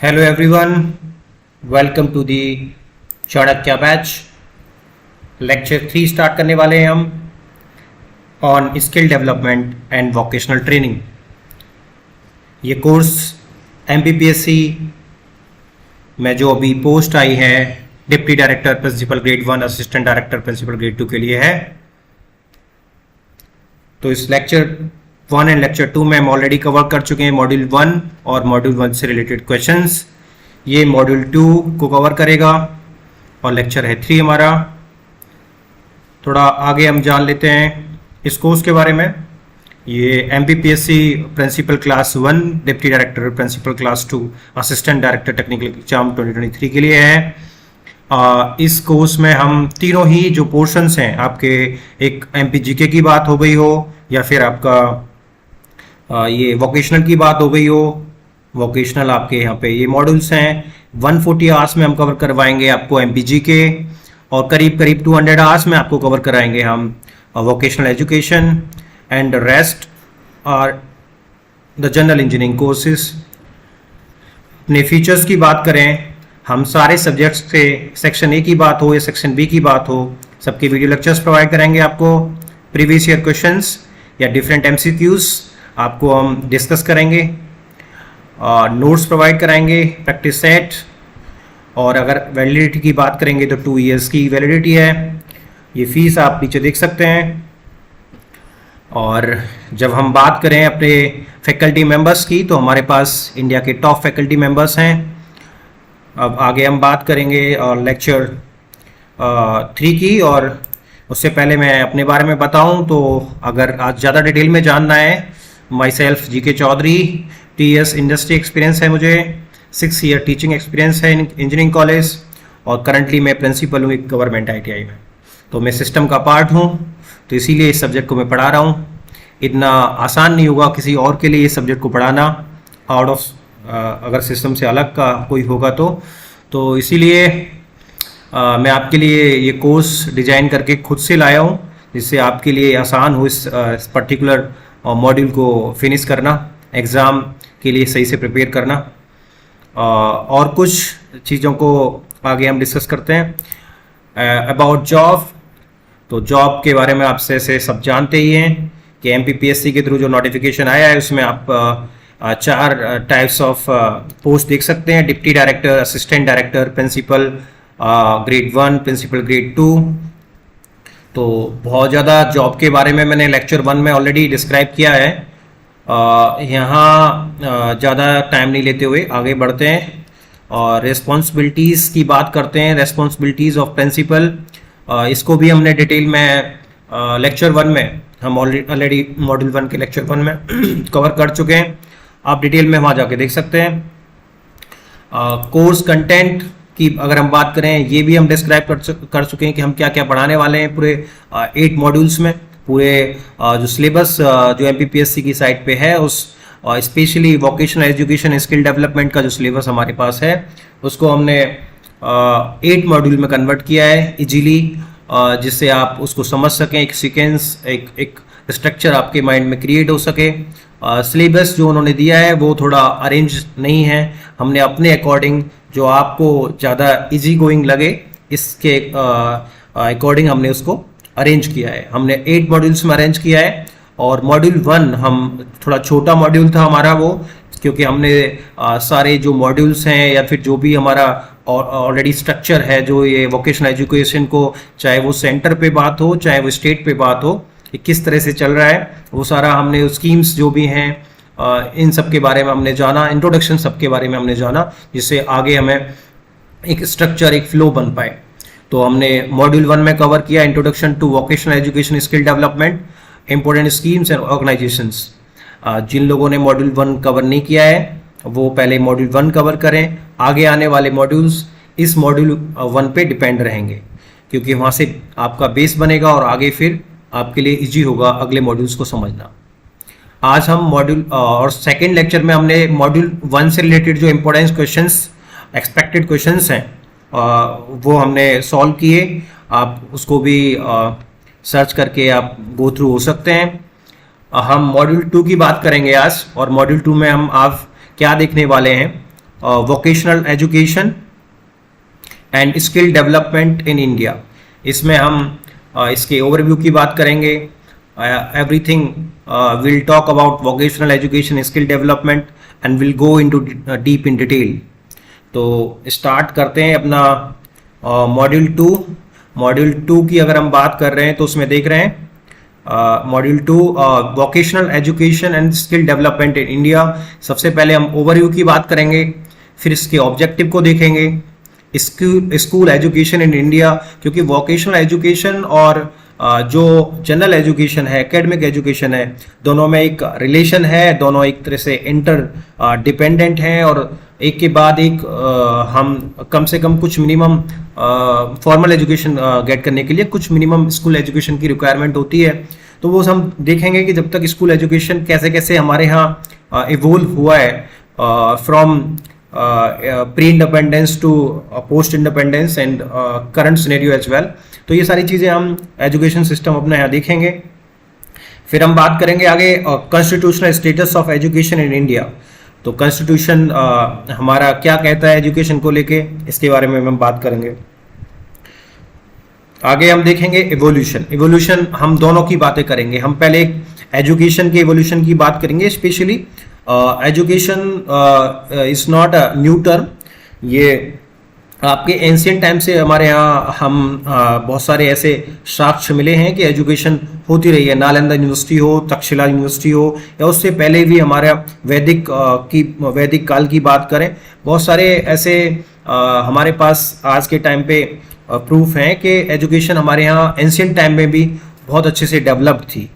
Hello everyone, welcome to the Chanakya batch. Lecture 3 start करने वाले हैं हम on skill development and vocational training. ये कोर्स MPPSC में जो अभी पोस्ट आई है deputy director principal grade 1, assistant director principal grade 2 के लिए है। तो इस लेक्चर 1 एंड लेक्चर 2 में हम ऑलरेडी कवर कर चुके हैं मॉड्यूल 1 और मॉड्यूल 1 से रिलेटेड क्वेश्चंस। ये मॉड्यूल 2 को कवर करेगा और लेक्चर है 3 हमारा। थोड़ा आगे हम जान लेते हैं इस कोर्स के बारे में। ये MPPSC principal class 1, deputy director principal class 2, assistant director technical exam 2023 के लिए है। इस कोर्स में हम तीनों ही जो पोर्शंस हैं आपके, एक MPGK की बात हो गई हो या फिर आपका ये वोकेशनल की बात हो गई हो, वोकेशनल आपके यहाँ पे ये मॉड्यूल्स हैं 140 आवर्स में हम कवर करवाएंगे आपको MPGK, और करीब करीब 200 आवर्स में आपको कवर कराएंगे हम वोकेशनल एजुकेशन एंड रेस्ट और द जनरल इंजीनियरिंग कोर्सेज। अपने फीचर्स की बात करें, हम सारे सब्जेक्ट्स से सेक्शन A की बात हो या सेक्शन B की बात हो, सबके वीडियो लेक्चर्स प्रोवाइड करेंगे आपको। प्रीवियस ईयर क्वेश्चंस या डिफरेंट MCQs आपको हम डिस्कस करेंगे, नोट्स प्रोवाइड कराएंगे, प्रैक्टिस सेट, और अगर वैलिडिटी की बात करेंगे तो 2 इयर्स की वैलिडिटी है। ये फीस आप नीचे देख सकते हैं। और जब हम बात करें अपने फैकल्टी मेंबर्स की, तो हमारे पास इंडिया के टॉप फैकल्टी मेंबर्स हैं। अब आगे हम बात करेंगे लेक्चर 3 की, और उससे पहले मैं अपने बारे में बताऊं तो अगर आज ज़्यादा डिटेल में जानना है, myself GK Chaudhary, 2 years industry experience है मुझे, 6 ईयर टीचिंग एक्सपीरियंस है इंजीनियरिंग कॉलेज, और करंटली मैं प्रिंसिपल हूँ एक गवर्नमेंट ITI में। तो मैं सिस्टम का पार्ट हूँ, तो इसीलिए इस सब्जेक्ट को मैं पढ़ा रहा हूँ। इतना आसान नहीं होगा किसी और के लिए इस सब्जेक्ट को पढ़ाना, आउट ऑफ अगर सिस्टम से अलग का कोई होगा तो इसीलिए मैं आपके लिए ये कोर्स डिज़ाइन करके खुद से लाया हूँ, जिससे आपके लिए आसान हो इस पर्टिकुलर मॉड्यूल को फिनिश करना, एग्ज़ाम के लिए सही से प्रिपेयर करना। और कुछ चीज़ों को आगे हम डिस्कस करते हैं। अबाउट जॉब, तो जॉब के बारे में आप से सब जानते ही हैं कि MPPSC के थ्रू जो नोटिफिकेशन आया है उसमें आप 4 टाइप्स ऑफ पोस्ट देख सकते हैं: deputy director, assistant director, principal grade 1, principal grade 2। तो बहुत ज़्यादा जॉब के बारे में मैंने लेक्चर 1 में ऑलरेडी डिस्क्राइब किया है। यहाँ ज़्यादा टाइम नहीं लेते हुए आगे बढ़ते हैं और रिस्पॉन्सिबिलिटीज़ की बात करते हैं। रिस्पॉन्सिबिलिटीज़ ऑफ प्रिंसिपल, इसको भी हमने डिटेल में लेक्चर 1 में, हम ऑलरेडी मॉड्यूल 1 के लेक्चर 1 में कवर कर चुके हैं। आप डिटेल में वहाँ जाके देख सकते हैं। कोर्स कंटेंट की अगर हम बात करें, ये भी हम डिस्क्राइब कर चुके हैं कि हम क्या क्या पढ़ाने वाले हैं पूरे 8 मॉड्यूल्स में। पूरे जो सिलेबस जो MPPSC की साइट पे है, उस specially vocational education skill development का जो सिलेबस हमारे पास है, उसको हमने 8 मॉड्यूल में कन्वर्ट किया है इजीली, जिससे आप उसको समझ सकें, एक सीक्वेंस, एक स्ट्रक्चर आपके माइंड में क्रिएट हो सके। सिलेबस जो उन्होंने दिया है वो थोड़ा अरेंज नहीं है, हमने अपने अकॉर्डिंग जो आपको ज़्यादा इजी गोइंग लगे इसके अकॉर्डिंग हमने उसको अरेंज किया है। हमने 8 मॉड्यूल्स में अरेंज किया है, और मॉड्यूल 1 हम थोड़ा छोटा मॉड्यूल था हमारा वो, क्योंकि हमने सारे जो मॉड्यूल्स हैं या फिर जो भी हमारा ऑलरेडी स्ट्रक्चर है, जो ये वोकेशनल एजुकेशन को, चाहे वो सेंटर पे बात हो चाहे वो स्टेट पे बात हो, ये किस तरह से चल रहा है, वो सारा हमने स्कीम्स जो भी हैं इन सब के बारे में हमने जाना, इंट्रोडक्शन सब के बारे में हमने जाना, जिससे आगे हमें एक स्ट्रक्चर, एक फ्लो बन पाए। तो हमने मॉड्यूल 1 में कवर किया introduction to vocational education skill development, important schemes and organisations. जिन लोगों ने मॉड्यूल 1 कवर नहीं किया है वो पहले मॉड्यूल 1 कवर करें। आगे आने वाले मॉड्यूल्स इस मॉड्यूल 1 पे डिपेंड रहेंगे, क्योंकि वहाँ से आपका बेस बनेगा और आगे फिर आपके लिए इजी होगा अगले मॉड्यूल्स को समझना। आज हम मॉड्यूल और सेकेंड लेक्चर में हमने मॉड्यूल 1 से रिलेटेड जो इम्पोर्टेंट क्वेश्चंस, एक्सपेक्टेड क्वेश्चंस हैं, वो हमने सॉल्व किए। आप उसको भी सर्च करके आप गो थ्रू हो सकते हैं। हम मॉड्यूल 2 की बात करेंगे आज, और मॉड्यूल 2 में हम आप क्या देखने वाले हैं, vocational education and skill development in India. इसमें हम इसके ओवरव्यू की बात करेंगे। Everything will talk about vocational education, skill development and will go into deep in detail. तो स्टार्ट करते हैं अपना मॉड्यूल 2। मॉड्यूल 2 की अगर हम बात कर रहे हैं तो उसमें देख रहे हैं module 2 vocational education and skill development in India. सबसे पहले हम ओवरव्यू की बात करेंगे, फिर इसके ऑब्जेक्टिव को देखेंगे, स्कूल एजुकेशन इन इंडिया, क्योंकि वोकेशनल एजुकेशन और जो जनरल एजुकेशन है, एकेडमिक एजुकेशन है, दोनों में एक रिलेशन है, दोनों एक तरह से इंटर डिपेंडेंट हैं और एक के बाद एक हम कम से कम कुछ मिनिमम फॉर्मल एजुकेशन गेट करने के लिए कुछ मिनिमम स्कूल एजुकेशन की रिक्वायरमेंट होती है। तो वो हम देखेंगे कि जब तक स्कूल एजुकेशन कैसे कैसे हमारे यहाँ इवोल्व हुआ है from pre independence to post independence and current scenario as well. तो ये सारी चीज़ें हम एजुकेशन सिस्टम अपने यहाँ देखेंगे। फिर हम बात करेंगे आगे constitutional status of education in India. तो कॉन्स्टिट्यूशन हमारा क्या कहता है एजुकेशन को लेके, इसके बारे में हम बात करेंगे। आगे हम देखेंगे इवोल्यूशन। इवोल्यूशन हम दोनों की बातें करेंगे। हम पहले एजुकेशन के इवोल्यूशन की बात करेंगे। Specially education is not a new term, ये आपके एंशियंट टाइम से हमारे यहाँ हम बहुत सारे ऐसे साक्ष्य मिले हैं कि एजुकेशन होती रही है। नालंदा यूनिवर्सिटी हो, तक्षशिला यूनिवर्सिटी हो, या उससे पहले भी हमारा वैदिक काल की बात करें, बहुत सारे ऐसे हमारे पास आज के टाइम पे प्रूफ हैं कि एजुकेशन हमारे यहाँ एंशियंट टाइम में भी बहुत अच्छे से डेवलप्ड थी।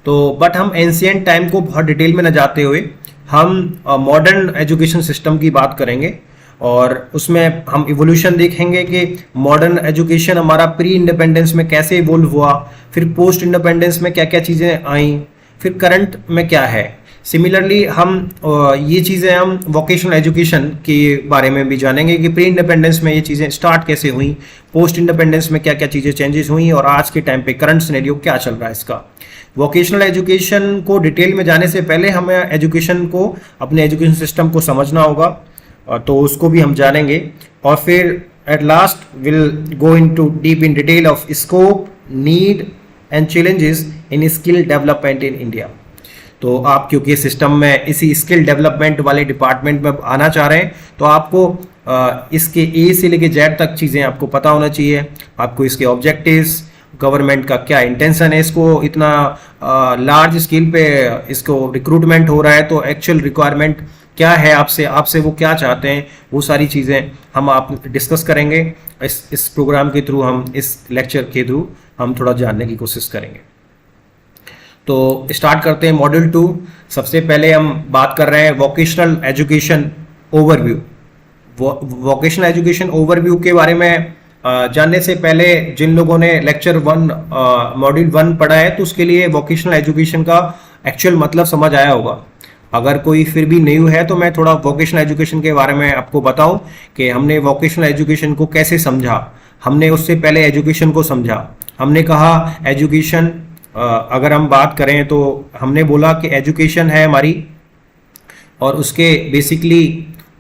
तो बट हम एंशियंट टाइम को बहुत डिटेल में न जाते हुए हम मॉडर्न एजुकेशन सिस्टम की बात करेंगे और उसमें हम इवोल्यूशन देखेंगे कि मॉडर्न एजुकेशन हमारा प्री इंडिपेंडेंस में कैसे इवोल्व हुआ, फिर पोस्ट इंडिपेंडेंस में क्या क्या चीज़ें आई, फिर करंट में क्या है। सिमिलरली हम ये चीज़ें हम वोकेशनल एजुकेशन के बारे में भी जानेंगे कि प्री इंडिपेंडेंस में ये चीज़ें स्टार्ट कैसे हुई, पोस्ट इंडिपेंडेंस में क्या क्या चीज़ें चेंजेस हुई और आज के टाइम पे करंट सिनेरियो क्या चल रहा है इसका। वोकेशनल एजुकेशन को डिटेल में जाने से पहले हमें एजुकेशन को, अपने एजुकेशन सिस्टम को समझना होगा, तो उसको भी हम जानेंगे। और फिर at last will go into deep in detail of scope, need and challenges in skill development in India. तो आप क्योंकि सिस्टम में इसी स्किल डेवलपमेंट वाले डिपार्टमेंट में आना चाह रहे हैं तो आपको इसके ए से लेके जेड तक चीज़ें आपको पता होना चाहिए। आपको इसके ऑब्जेक्टिव्स, गवर्नमेंट का क्या इंटेंशन है, इसको इतना लार्ज स्केल पे इसको रिक्रूटमेंट हो रहा है तो एक्चुअल रिक्वायरमेंट क्या है आपसे वो क्या चाहते हैं, वो सारी चीज़ें हम आप डिस्कस करेंगे इस प्रोग्राम के थ्रू, हम इस लेक्चर के थ्रू हम थोड़ा जानने की कोशिश करेंगे। तो स्टार्ट करते हैं मॉड्यूल 2। सबसे पहले हम बात कर रहे हैं vocational education overview. Vocational education overview के बारे में जानने से पहले जिन लोगों ने लेक्चर 1 मॉड्यूल 1 पढ़ा है तो उसके लिए वोकेशनल एजुकेशन का एक्चुअल मतलब समझ आया होगा। अगर कोई फिर भी न्यू है तो मैं थोड़ा वोकेशनल एजुकेशन के बारे में आपको बताऊं कि हमने वोकेशनल एजुकेशन को कैसे समझा। हमने उससे पहले एजुकेशन को समझा। हमने कहा एजुकेशन, अगर हम बात करें तो हमने बोला कि एजुकेशन है हमारी, और उसके बेसिकली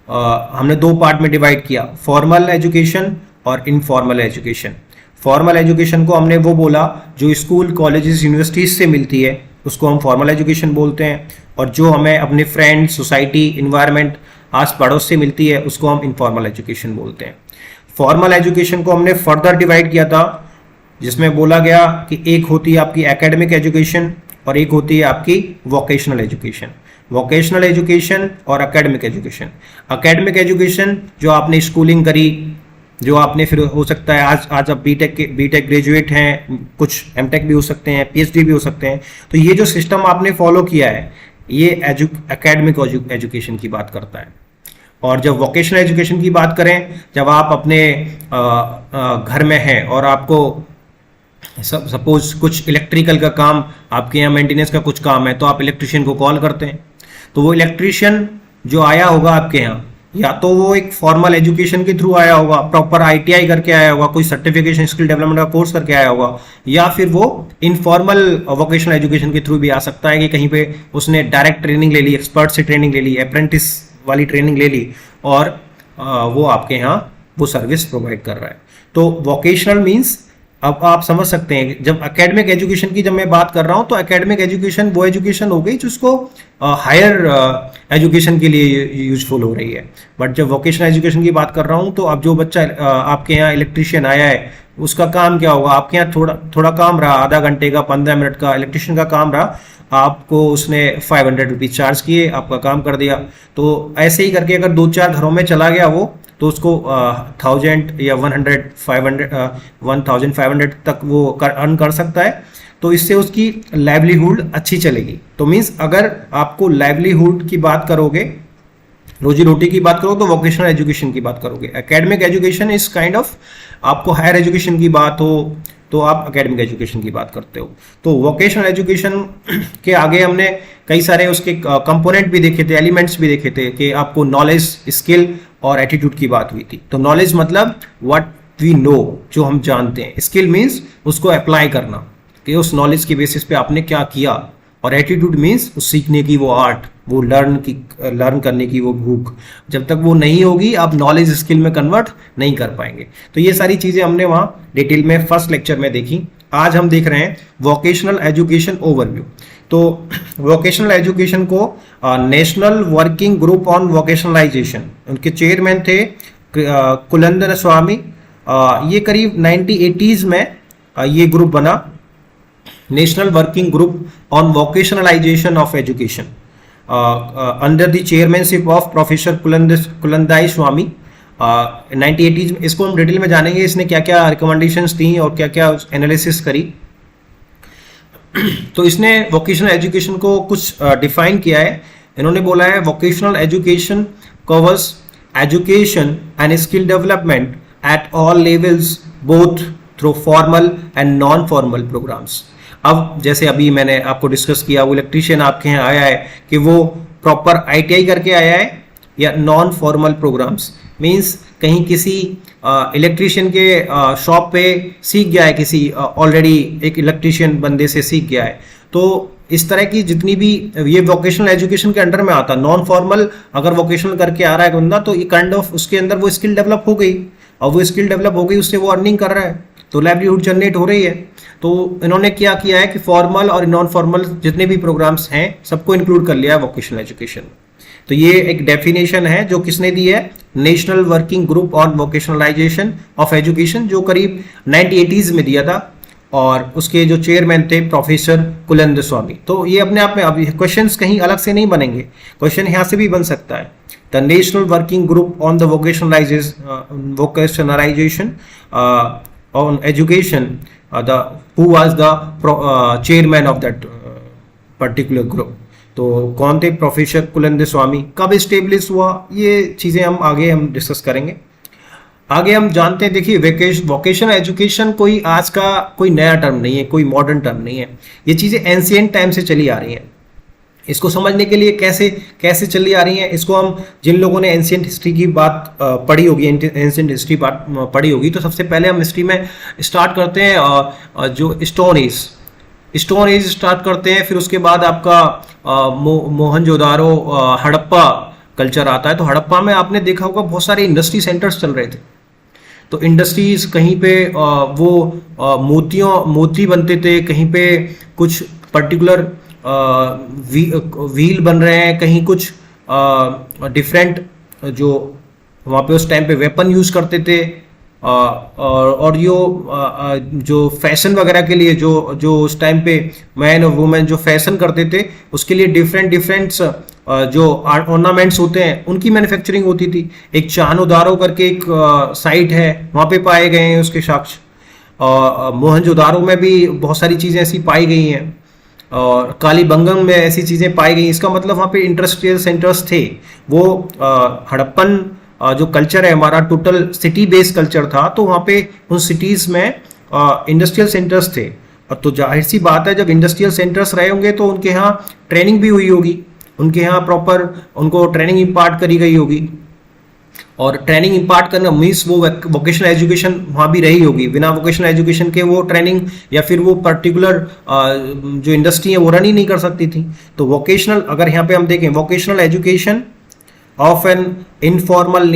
हमने 2 पार्ट में डिवाइड किया, फॉर्मल एजुकेशन और इनफॉर्मल एजुकेशन। फॉर्मल एजुकेशन को हमने वो बोला जो स्कूल, कॉलेजेस, यूनिवर्सिटीज से मिलती है, उसको हम फॉर्मल एजुकेशन बोलते हैं, और जो हमें अपने फ्रेंड, सोसाइटी, इन्वायरमेंट, आस पड़ोस से मिलती है उसको हम इनफॉर्मल एजुकेशन बोलते हैं। फॉर्मल एजुकेशन को हमने फर्दर डिवाइड किया था जिसमें बोला गया कि एक होती है आपकी एकेडमिक एजुकेशन और एक होती है आपकी वोकेशनल एजुकेशन। वोकेशनल एजुकेशन और एकेडमिक एजुकेशन। एकेडमिक एजुकेशन जो आपने स्कूलिंग करी, जो आपने फिर हो सकता है आज आप बीटेक ग्रेजुएट हैं, कुछ एमटेक भी हो सकते हैं, पीएचडी भी हो सकते हैं, तो ये जो सिस्टम आपने फॉलो किया है ये एकेडमिक एजुकेशन की बात करता है। और जब वोकेशनल एजुकेशन की बात करें, जब आप अपने घर में हैं और आपको सपोज कुछ इलेक्ट्रिकल का काम, आपके यहाँ मेंटेनेंस का कुछ काम है, तो आप इलेक्ट्रिशियन को कॉल करते हैं। तो वो इलेक्ट्रिशियन जो आया होगा आपके यहाँ, या तो वो एक फॉर्मल एजुकेशन के थ्रू आया होगा, प्रॉपर आईटीआई करके आया होगा, कोई सर्टिफिकेशन स्किल डेवलपमेंट का कोर्स करके आया होगा, या फिर वो इनफॉर्मल वोकेशनल एजुकेशन के थ्रू भी आ सकता है कि कहीं पे उसने डायरेक्ट ट्रेनिंग ले ली, एक्सपर्ट से ट्रेनिंग ले ली, अप्रेंटिस वाली ट्रेनिंग ले ली और वो आपके यहाँ वो सर्विस प्रोवाइड कर रहा है। तो वोकेशनल मीन्स, अब आप समझ सकते हैं, जब एकेडमिक एजुकेशन की जब मैं बात कर रहा हूँ तो एकेडमिक एजुकेशन वो एजुकेशन हो गई जिसको हायर एजुकेशन के लिए यूजफुल हो रही है। बट जब वोकेशनल एजुकेशन की बात कर रहा हूँ तो अब जो बच्चा आपके यहाँ इलेक्ट्रीशियन आया है उसका काम क्या होगा, आपके यहाँ थोड़ा काम रहा, आधा घंटे का 15 मिनट का इलेक्ट्रीशियन का काम रहा, आपको उसने 500 रुपीज चार्ज किए, आपका काम कर दिया। तो ऐसे ही करके अगर 2-4 घरों में चला गया वो, तो उसको 1000 या 1500 तक वो अर्न कर सकता है। तो इससे उसकी लाइवलीहुड अच्छी चलेगी। तो मीन्स अगर आपको लाइवलीहुड की बात करोगे, रोजी रोटी की बात करो, तो वोकेशनल एजुकेशन की बात करोगे। Academic education is kind of, आपको हायर एजुकेशन की बात हो तो आप एकेडमिक एजुकेशन की बात करते हो। तो वोकेशनल एजुकेशन के आगे हमने कई सारे उसके कंपोनेंट भी देखे थे, एलिमेंट्स भी देखे थे कि आपको नॉलेज, स्किल और एटीट्यूड की बात हुई थी। तो नॉलेज मतलब व्हाट वी नो, जो हम जानते हैं। स्किल मीन्स उसको अप्लाई करना, कि उस नॉलेज के बेसिस पे आपने क्या किया। और एटीट्यूड मीन्स उस सीखने की वो आर्ट, वो लर्न करने की वो भूख। जब तक वो नहीं होगी आप नॉलेज स्किल में कन्वर्ट नहीं कर पाएंगे। तो ये सारी चीज़ें हमने वहाँ डिटेल में फर्स्ट लेक्चर में देखी। आज हम देख रहे हैं वोकेशनल एजुकेशन ओवरव्यू। तो वोकेशनल एजुकेशन को national working group on vocationalisation, उनके चेयरमैन थे कुलंदन स्वामी। ये करीब 1980s में ये ग्रुप बना, national working group on vocationalisation of education, under the chairmanship of professor Kulandai Swamy. 1980s में, इसको हम डिटेल में जानेंगे इसने क्या क्या रिकमेंडेशंस दी और क्या क्या एनालिसिस करी। तो इसने वोकेशनल एजुकेशन को कुछ डिफाइन किया है। इन्होंने बोला है vocational education covers education and skill development at all levels both through formal and non formal programmes. अब जैसे अभी मैंने आपको डिस्कस किया, वो इलेक्ट्रीशियन आपके यहाँ आया है कि वो प्रॉपर ITI करके आया है या नॉन फॉर्मल प्रोग्राम्स, मींस कहीं किसी इलेक्ट्रीशियन के शॉप पे सीख गया है, किसी ऑलरेडी एक इलेक्ट्रीशियन बंदे से सीख गया है। तो इस तरह की जितनी भी ये वोकेशनल एजुकेशन के अंडर में आता है। नॉन फॉर्मल अगर वोकेशनल करके आ रहा है बंदा, तो ये काइंड ऑफ उसके अंदर वो स्किल डेवलप हो गई, और वो स्किल डेवलप हो गई, उससे वो अर्निंग कर रहा है, तो लाइवलीहुड जनरेट हो रही है। तो इन्होंने क्या किया है कि फॉर्मल और नॉन फॉर्मल जितने भी प्रोग्राम्स हैं सबको इंक्लूड कर लिया है वोकेशनल एजुकेशन। तो ये एक डेफिनेशन है जो किसने दी है, national working group on vocationalisation of education, जो करीब 1980s में दिया था, और उसके जो चेयरमैन थे प्रोफेसर कुलंद स्वामी। तो ये अपने आप में अभी क्वेश्चंस कहीं अलग से नहीं बनेंगे, क्वेश्चन यहाँ से भी बन सकता है। The national working group on the vocationalisation on education, who was the chairman of that particular group। तो कौन थे, प्रोफेसर कुलंद स्वामी। कब स्टेब्लिश हुआ, ये चीज़ें हम डिस्कस करेंगे। आगे हम जानते हैं, देखिए वोकेशनल एजुकेशन कोई आज का कोई नया टर्म नहीं है, कोई मॉडर्न टर्म नहीं है। ये चीज़ें एंशिएंट टाइम से चली आ रही हैं। इसको समझने के लिए कैसे चली आ रही हैं, इसको हम, जिन लोगों ने एंशिएंट हिस्ट्री की बात पढ़ी होगी, एंशिएंट हिस्ट्री पढ़ी होगी, तो सबसे पहले हम हिस्ट्री में स्टार्ट करते हैं जो स्टोन एज स्टार्ट करते हैं। फिर उसके बाद आपका मोहनजोदारो, हड़प्पा कल्चर आता है। तो हड़प्पा में आपने देखा होगा बहुत सारे इंडस्ट्री सेंटर्स चल रहे थे। तो इंडस्ट्रीज, कहीं पे वो मोती बनते थे, कहीं पे कुछ पर्टिकुलर व्हील बन रहे हैं, कहीं कुछ डिफरेंट जो वहाँ पे उस टाइम पे वेपन यूज़ करते थे, और जो फैशन वगैरह के लिए जो उस टाइम पे मैन और वुमेन जो फैशन करते थे, उसके लिए डिफरेंट जो ऑर्नामेंट्स होते हैं उनकी मैन्युफैक्चरिंग होती थी। एक चानोदारो करके एक साइट है, वहाँ पे पाए गए हैं उसके साक्ष्य। मोहनजोदारो में भी बहुत सारी चीज़ें ऐसी पाई गई हैं, और कालीबंगम में ऐसी चीज़ें पाई गई। इसका मतलब वहाँ पे इंडस्ट्रियल सेंटर्स थे। वो हड़प्पन जो कल्चर है हमारा, टोटल सिटी बेस्ड कल्चर था। तो वहाँ पे उन सिटीज़ में इंडस्ट्रियल सेंटर्स थे। और तो जाहिर सी बात है, जब इंडस्ट्रियल सेंटर्स रहे होंगे तो उनके यहाँ ट्रेनिंग भी हुई होगी, उनके यहाँ प्रॉपर उनको ट्रेनिंग इम्पार्ट करी गई होगी। और ट्रेनिंग इम्पार्ट करना मीन्स वो वोकेशनल एजुकेशन वहाँ भी रही होगी। बिना वोकेशनल एजुकेशन के वो ट्रेनिंग या फिर वो पर्टिकुलर जो इंडस्ट्री है वो रन ही नहीं कर सकती थी। तो वोकेशनल, अगर यहाँ पे हम देखें, vocational education of an informal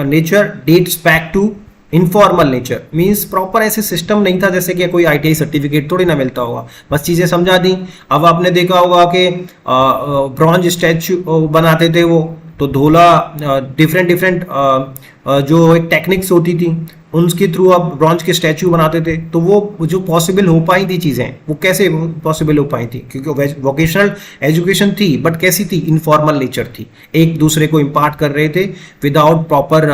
nature dates back to informal nature means proper ऐसे सिस्टम नहीं था, जैसे कि कोई ITI सर्टिफिकेट थोड़ी ना मिलता होगा, बस चीज़ें समझा दी। अब आपने देखा होगा कि ब्रॉन्ज स्टैचू बनाते थे वो, तो धोला डिफरेंट जो एक टेक्निक्स होती थी उनके थ्रू आप ब्रॉन्ज के स्टैचू बनाते थे। तो वो जो पॉसिबल हो पाई थी चीज़ें, वो कैसे पॉसिबल हो पाई थी? क्योंकि वोकेशनल एजुकेशन थी, बट कैसी थी? इनफॉर्मल नेचर थी, एक दूसरे को इम्पार्ट कर रहे थे without proper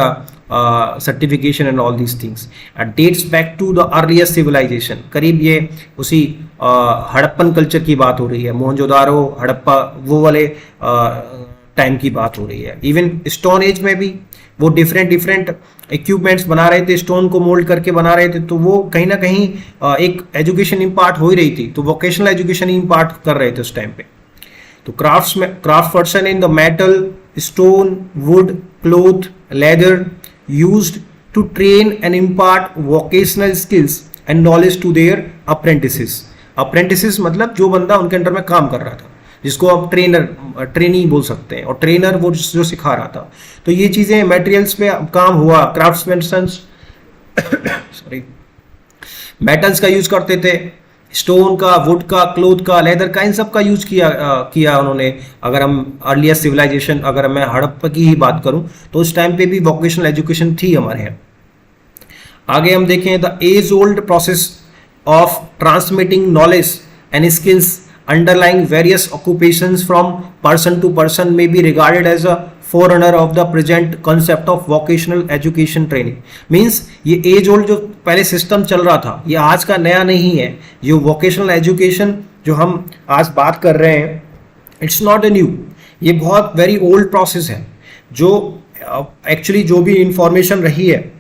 certification and all these things. Dates back to the earliest civilisation, करीब ये उसी हड़प्पन कल्चर की बात हो रही है, मोहनजोदारो, हड़प्पा, वो वाले टाइम की बात हो रही है। इवन स्टोन एज में भी वो डिफरेंट इक्विपमेंट्स बना रहे थे, स्टोन को मोल्ड करके बना रहे थे, तो वो कहीं ना कहीं एक एजुकेशन इम्पार्ट हो ही रही थी, तो वोकेशनल एजुकेशन ही इम्पार्ट कर रहे थे उस टाइम पे। तो craft person in the metal, stone, would, cloth, leather used to train and impart vocational skills and knowledge to their apprentices। apprentices मतलब जो बंदा उनके अंडर में काम कर रहा था, जिसको आप ट्रेनी बोल सकते हैं, और ट्रेनर वो जो सिखा रहा था। तो ये चीज़ें मटेरियल्स पे काम हुआ, क्राफ्ट्समैन सॉरी मेटल्स का यूज करते थे, स्टोन का, वुड का, क्लोथ का, लेदर का, इन सब का यूज किया उन्होंने। अगर हम अर्लियर सिविलाइजेशन, अगर मैं हड़प्पा की ही बात करूं, तो उस टाइम पे भी वोकेशनल एजुकेशन थी हमारे यहाँ। आगे हम देखें, the age old process of transmitting knowledge and skills underlying various occupations from person to person में be regarded as a forerunner of the present concept of vocational education training. Means ये age old जो पहले system चल रहा था, ये आज का नया नहीं है। ये वोकेशनल एजुकेशन जो हम आज बात कर रहे हैं, इट्स नॉट ए न्यू, ये बहुत वेरी ओल्ड प्रोसेस है, जो एक्चुअली जो भी इंफॉर्मेशन रही है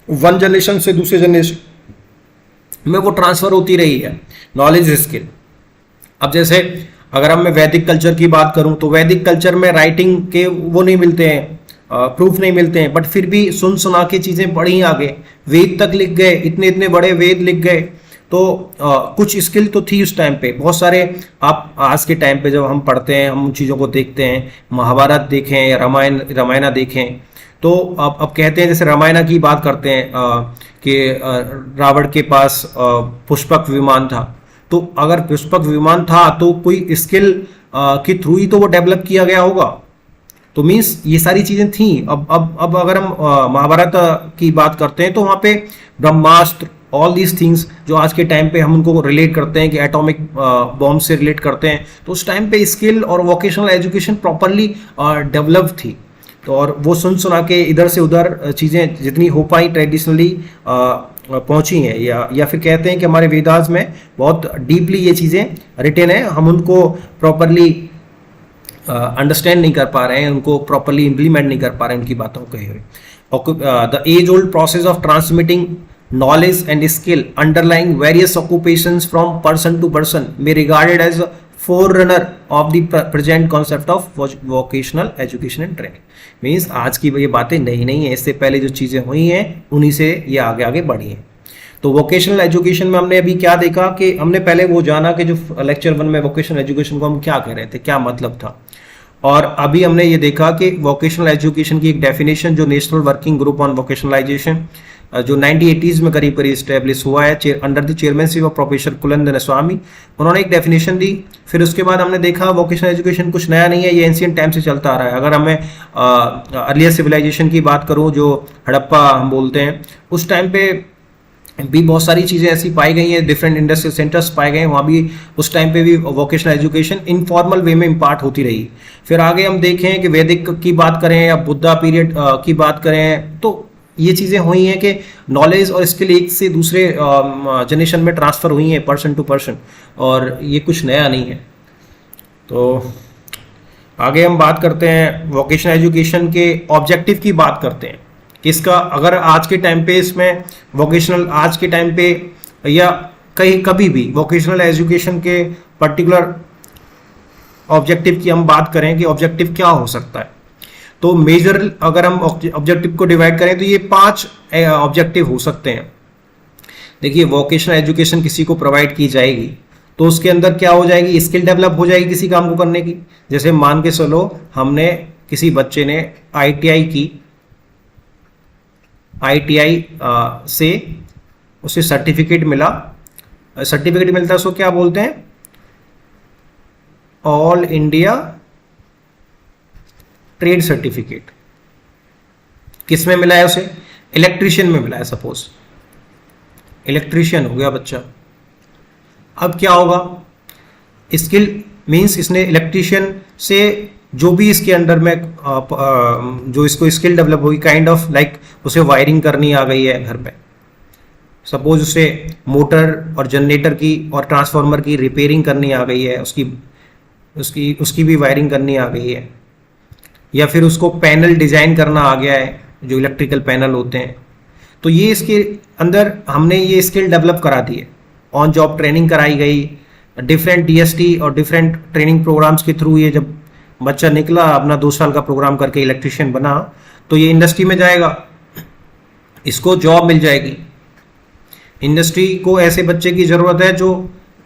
वन जनरेशन से दूसरे जनरेशन में वो ट्रांसफर होती रही है, नॉलेज स्किल। अब जैसे अगर हम मैं वैदिक कल्चर की बात करूं, तो वैदिक कल्चर में राइटिंग के वो नहीं मिलते हैं, प्रूफ नहीं मिलते हैं, बट फिर भी सुन सुना के चीज़ें बढ़ी आगे, वेद तक लिख गए, इतने बड़े वेद लिख गए। तो कुछ स्किल तो थी उस टाइम पे, बहुत सारे। आप आज के टाइम पे जब हम पढ़ते हैं, हम उन चीज़ों को देखते हैं, महाभारत देखें या रामायणा देखें, तो अब कहते हैं, जैसे रामायणा की बात करते हैं कि रावण के पास पुष्पक विमान था। तो अगर पुष्पक विमान था तो कोई स्किल के थ्रू ही तो वो डेवलप किया गया होगा। तो मीन्स ये सारी चीजें थी। अब अगर हम महाभारत की बात करते हैं, तो वहाँ पे ब्रह्मास्त्र, ऑल दीज थिंग्स जो आज के टाइम पे हम उनको रिलेट करते हैं कि एटॉमिक बॉम्ब से रिलेट करते हैं, तो उस टाइम पे स्किल और वोकेशनल एजुकेशन प्रॉपरली डेवलप थी। तो और वो सुन सुना के इधर से उधर चीज़ें जितनी हो पाई ट्रेडिशनली पहुंची हैं, या फिर कहते हैं कि हमारे वेदास में बहुत डीपली ये चीज़ें रिटेन है, हम उनको प्रॉपरली अंडरस्टैंड नहीं कर पा रहे हैं, उनको प्रॉपरली इम्प्लीमेंट नहीं कर पा रहे हैं उनकी बातों को। The age old process of transmitting knowledge and skill underlying various occupations from person to person may regarded as a forerunner of the present concept of vocational education and training। Means आज की ये बातें नहीं है, इससे पहले जो चीज़ें हुई हैं उन्हीं से ये आगे बढ़ी हैं। तो वोकेशनल एजुकेशन में हमने अभी क्या देखा कि हमने पहले वो जाना कि जो लेक्चर 1 में वोकेशनल एजुकेशन को हम क्या कह रहे थे, क्या मतलब था, और अभी हमने ये देखा कि वोकेशनल एजुकेशन की एक डेफिनेशन जो national working group on vocationalisation जो 1980s में करीब इस्टेब्लिश हुआ है under the chairmanship of professor Kulandan Swamy, उन्होंने एक डेफिनेशन दी। फिर उसके बाद हमने देखा वोकेशनल एजुकेशन कुछ नया नहीं है, ये एंशिएंट टाइम से चलता आ रहा है। अगर हमें अर्लियर सिविलाइजेशन की बात करूँ, जो हड़प्पा हम बोलते हैं, उस टाइम पे भी बहुत सारी चीज़ें ऐसी पाई गई हैं, डिफरेंट इंडस्ट्रियल सेंटर्स पाए गए हैं, वहाँ भी उस टाइम पे भी वोकेशनल एजुकेशन इनफॉर्मल वे में इम्पार्ट होती रही। फिर आगे हम देखें कि वैदिक की बात करें या बुद्धा पीरियड की बात करें, तो ये चीज़ें हुई हैं कि नॉलेज और स्किल एक से दूसरे जनरेशन में ट्रांसफ़र हुई हैं पर्सन टू पर्सन, और ये कुछ नया नहीं है। तो आगे हम बात करते हैं वोकेशनल एजुकेशन के ऑब्जेक्टिव की बात करते हैं कि इसका अगर आज के टाइम पे इसमें वोकेशनल आज के टाइम पे या कभी भी वोकेशनल एजुकेशन के पर्टिकुलर ऑब्जेक्टिव की हम बात करें कि ऑब्जेक्टिव क्या हो सकता है, तो मेजर अगर हम ऑब्जेक्टिव को डिवाइड करें तो ये 5 ऑब्जेक्टिव हो सकते हैं। देखिए, वोकेशनल एजुकेशन किसी को प्रोवाइड की जाएगी तो उसके अंदर क्या हो जाएगी, स्किल डेवलप हो जाएगी किसी काम को करने की। जैसे मान के चलो हमने किसी बच्चे ने आईटीआई की, आईटीआई से उसे सर्टिफिकेट मिला, सर्टिफिकेट मिलता है उसको क्या बोलते हैं, ऑल इंडिया ट्रेड सर्टिफिकेट। किस में मिला है उसे, इलेक्ट्रीशियन में मिला है, सपोज इलेक्ट्रीशियन हो गया बच्चा। अब क्या होगा, स्किल मींस इसने इलेक्ट्रीशियन से जो भी इसके अंडर में जो इसको स्किल डेवलप होगी, काइंड ऑफ लाइक उसे वायरिंग करनी आ गई है घर पे, सपोज उसे मोटर और जनरेटर की और ट्रांसफार्मर की रिपेयरिंग करनी आ गई है, उसकी भी वायरिंग करनी आ गई है, या फिर उसको पैनल डिजाइन करना आ गया है, जो इलेक्ट्रिकल पैनल होते हैं। तो ये इसके अंदर हमने ये स्किल डेवलप करा दी है, ऑन जॉब ट्रेनिंग कराई गई, डिफरेंट डीएसटी और डिफरेंट ट्रेनिंग प्रोग्राम्स के थ्रू। ये जब बच्चा निकला अपना 2 साल का प्रोग्राम करके इलेक्ट्रीशियन बना, तो ये इंडस्ट्री में जाएगा, इसको जॉब मिल जाएगी। इंडस्ट्री को ऐसे बच्चे की ज़रूरत है जो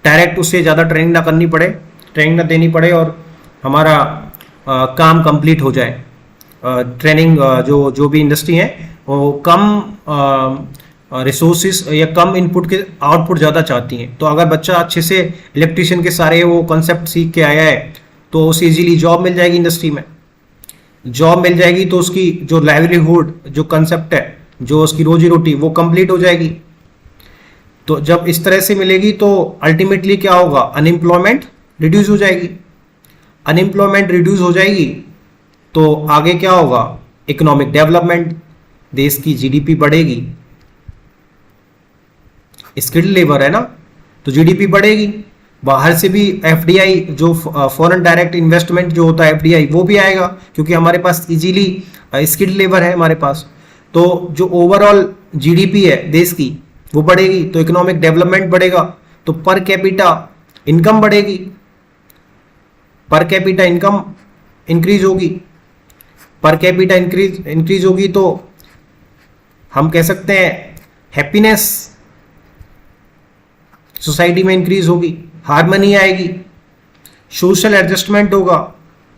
डायरेक्ट उससे ज़्यादा ट्रेनिंग ना करनी पड़े, ट्रेनिंग ना देनी पड़े, और हमारा काम कंप्लीट हो जाए। ट्रेनिंग जो भी इंडस्ट्री है वो कम रिसोर्सेज या कम इनपुट के आउटपुट ज़्यादा चाहती हैं। तो अगर बच्चा अच्छे से इलेक्ट्रीशियन के सारे वो कॉन्सेप्ट सीख के आया है तो उसे इजीली जॉब मिल जाएगी, इंडस्ट्री में जॉब मिल जाएगी, तो उसकी जो लाइवलीहुड जो कंसेप्ट है, जो उसकी रोजी रोटी, वो कंप्लीट हो जाएगी। तो जब इस तरह से मिलेगी तो अल्टीमेटली क्या होगा, अनएम्प्लॉयमेंट रिड्यूस हो जाएगी। अनएम्प्लॉयमेंट रिड्यूस हो जाएगी तो आगे क्या होगा, इकोनॉमिक डेवलपमेंट, देश की जीडीपी बढ़ेगी। स्किल्ड लेबर है ना, तो जीडीपी बढ़ेगी। बाहर से भी एफडीआई जो फॉरेन डायरेक्ट इन्वेस्टमेंट जो होता है एफडीआई, वो भी आएगा, क्योंकि हमारे पास इजीली स्किल्ड लेबर है हमारे पास। तो जो ओवरऑल जीडीपी है देश की वो बढ़ेगी, तो इकोनॉमिक डेवलपमेंट बढ़ेगा, तो पर कैपिटा इनकम बढ़ेगी, पर कैपिटा इनकम इंक्रीज होगी। पर कैपिटा इंक्रीज होगी तो हम कह सकते हैं हैप्पीनेस सोसाइटी में इंक्रीज होगी, हार्मनी आएगी, सोशल एडजस्टमेंट होगा।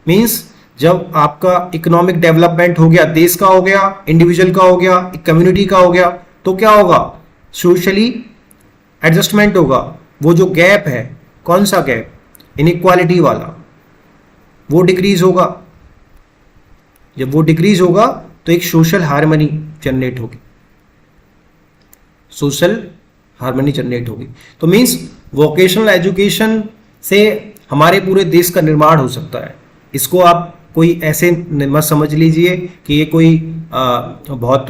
मींस जब आपका इकोनॉमिक डेवलपमेंट हो गया, देश का हो गया, इंडिविजुअल का हो गया, कम्युनिटी का हो गया, तो क्या होगा, सोशली एडजस्टमेंट होगा। वो जो गैप है, कौन सा गैप, इनइक्वालिटी वाला, वो डिक्रीज होगा। जब वो डिक्रीज होगा तो एक सोशल हार्मनी जनरेट होगी, सोशल हार्मनी जनरेट होगी। तो मीन्स वोकेशनल एजुकेशन से हमारे पूरे देश का निर्माण हो सकता है। इसको आप कोई ऐसे मत समझ लीजिए कि ये कोई बहुत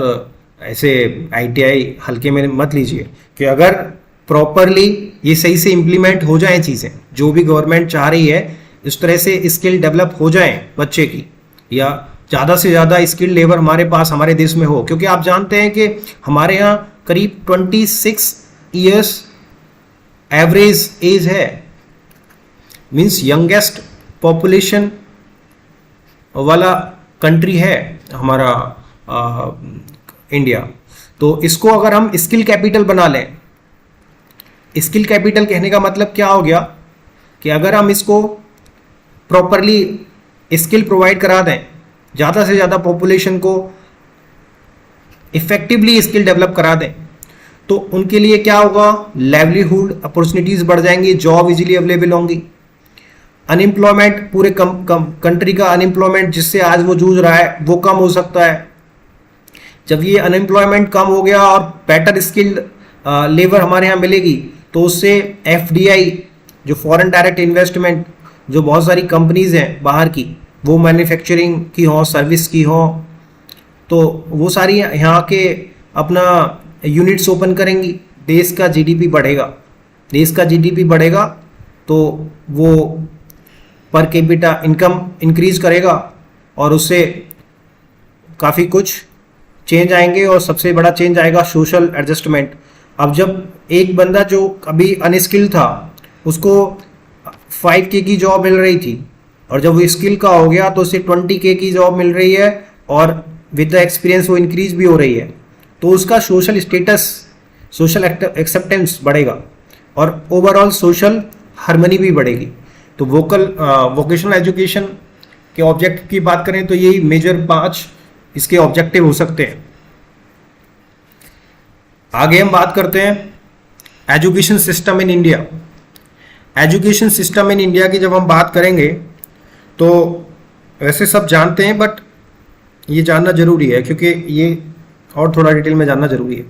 ऐसे आईटीआई हल्के में मत लीजिए, कि अगर प्रॉपरली ये सही से इम्प्लीमेंट हो जाए चीज़ें, जो भी गवर्नमेंट चाह रही है इस तरह से स्किल डेवलप हो जाए बच्चे की, या ज़्यादा से ज़्यादा स्किल लेबर हमारे पास हमारे देश में हो। क्योंकि आप जानते हैं कि हमारे यहाँ करीब 26 ईयर्स एवरेज एज है, मीन्स यंगेस्ट पॉपुलेशन वाला कंट्री है हमारा इंडिया। तो इसको अगर हम स्किल कैपिटल बना लें, स्किल कैपिटल कहने का मतलब क्या हो गया कि अगर हम इसको प्रॉपरली स्किल प्रोवाइड करा दें, ज़्यादा से ज़्यादा पॉपुलेशन को इफेक्टिवली स्किल डेवलप करा दें, तो उनके लिए क्या होगा, लाइवलीहुड अपॉर्चुनिटीज़ बढ़ जाएंगी, जॉब इजीली अवेलेबल होंगी। अनएम्प्लॉयमेंट, पूरे कंट्री का अनएम्प्लॉयमेंट जिससे आज वो जूझ रहा है वो कम हो सकता है। जब ये अनएम्प्लॉयमेंट कम हो गया और बेटर स्किल्ड लेबर हमारे यहाँ मिलेगी, तो उससे एफडीआई जो फॉरेन डायरेक्ट इन्वेस्टमेंट, जो बहुत सारी कंपनीज हैं बाहर की, वो मैन्युफैक्चरिंग की हों, सर्विस की हों, तो वो सारी यहाँ के अपना यूनिट्स ओपन करेंगी, देश का जीडीपी बढ़ेगा। देश का जीडीपी बढ़ेगा तो वो पर कैपिटा इनकम इंक्रीज करेगा और उससे काफ़ी कुछ चेंज आएंगे, और सबसे बड़ा चेंज आएगा सोशल एडजस्टमेंट। अब जब एक बंदा जो अभी अनस्किल्ड था उसको 5K की जॉब मिल रही थी, और जब वो स्किल का हो गया तो उसे 20K की जॉब मिल रही है, और विद द एक्सपीरियंस वो इंक्रीज भी हो रही है, तो उसका सोशल स्टेटस, सोशल एक्सेप्टेंस बढ़ेगा और ओवरऑल सोशल हार्मनी भी बढ़ेगी। तो वोकेशनल एजुकेशन के ऑब्जेक्ट की बात करें तो यही मेजर 5 इसके ऑब्जेक्टिव हो सकते हैं। आगे हम बात करते हैं education system in India. Education system in India की जब हम बात करेंगे तो वैसे सब जानते हैं, बट ये जानना जरूरी है क्योंकि ये और थोड़ा डिटेल में जानना जरूरी है।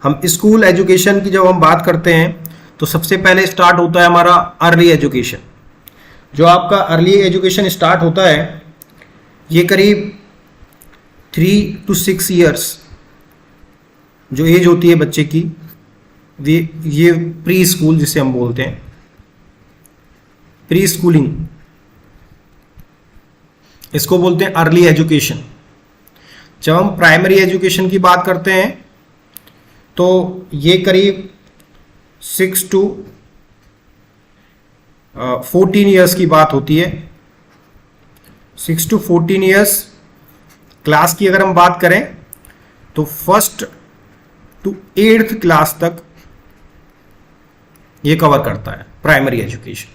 हम स्कूल एजुकेशन की जब हम बात करते हैं तो सबसे पहले स्टार्ट होता है हमारा अर्ली एजुकेशन। जो आपका अर्ली एजुकेशन स्टार्ट होता है ये करीब 3 to 6 ईयर्स जो एज होती है बच्चे की, ये प्री स्कूल जिसे हम बोलते हैं, प्री स्कूलिंग, इसको बोलते हैं अर्ली एजुकेशन। जब हम प्राइमरी एजुकेशन की बात करते हैं तो ये करीब 6 to 14 ईयर्स की बात होती है। 6 to 14 ईयर्स क्लास की अगर हम बात करें तो 1st to 8th क्लास तक ये कवर करता है प्राइमरी एजुकेशन।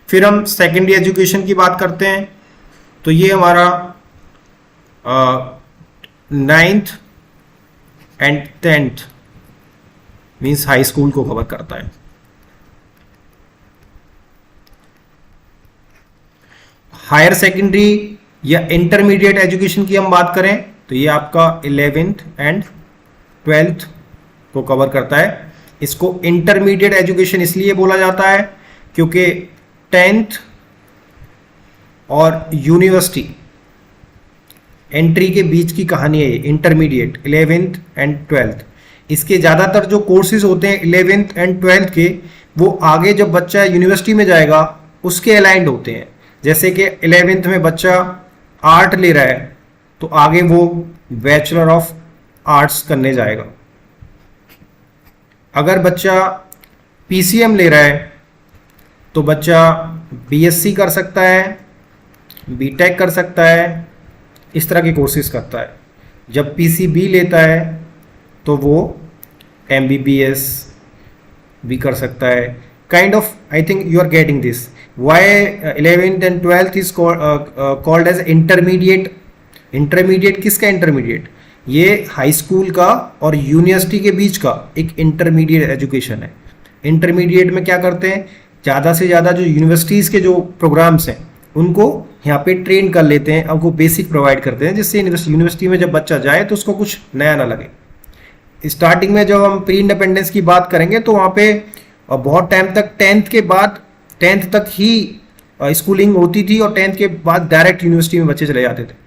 फिर हम सेकेंडरी एजुकेशन की बात करते हैं तो ये हमारा 9th and 10th means high school को कवर करता है। हायर सेकेंडरी या इंटरमीडिएट एजुकेशन की हम बात करें तो ये आपका 11th and 12th को कवर करता है। इसको इंटरमीडिएट एजुकेशन इसलिए बोला जाता है क्योंकि 10th और यूनिवर्सिटी एंट्री के बीच की कहानी है इंटरमीडिएट 11th and 12th। इसके ज़्यादातर जो कोर्सेज होते हैं 11th and 12th के, वो आगे जब बच्चा यूनिवर्सिटी में जाएगा उसके अलाइंड होते हैं। जैसे कि 11th में बच्चा आर्ट ले रहा है तो आगे वो बैचलर ऑफ आर्ट्स करने जाएगा। अगर बच्चा पीसीएम ले रहा है तो बच्चा बीएससी कर सकता है, बीटेक कर सकता है, इस तरह के कोर्सेज करता है। जब पीसीबी लेता है तो वो एमबीबीएस भी कर सकता है। Kind of I think you are getting this why 11th and 12th is called as intermediate. Intermediate किसका इंटरमीडिएट? ये हाई स्कूल का और यूनिवर्सिटी के बीच का एक इंटरमीडिएट एजुकेशन है। इंटरमीडिएट में क्या करते हैं, ज़्यादा से ज़्यादा जो यूनिवर्सिटीज़ के जो प्रोग्राम्स हैं उनको यहाँ पे ट्रेन कर लेते हैं, उनको बेसिक प्रोवाइड करते हैं, जिससे यूनिवर्सिटी में जब बच्चा जाए तो उसको कुछ नया ना लगे। स्टार्टिंग में जब हम प्री इंडिपेंडेंस की बात करेंगे तो वहाँ पे बहुत टाइम तक 10th के बाद 10th तक ही स्कूलिंग होती थी और 10th के बाद डायरेक्ट यूनिवर्सिटी में बच्चे चले जाते थे।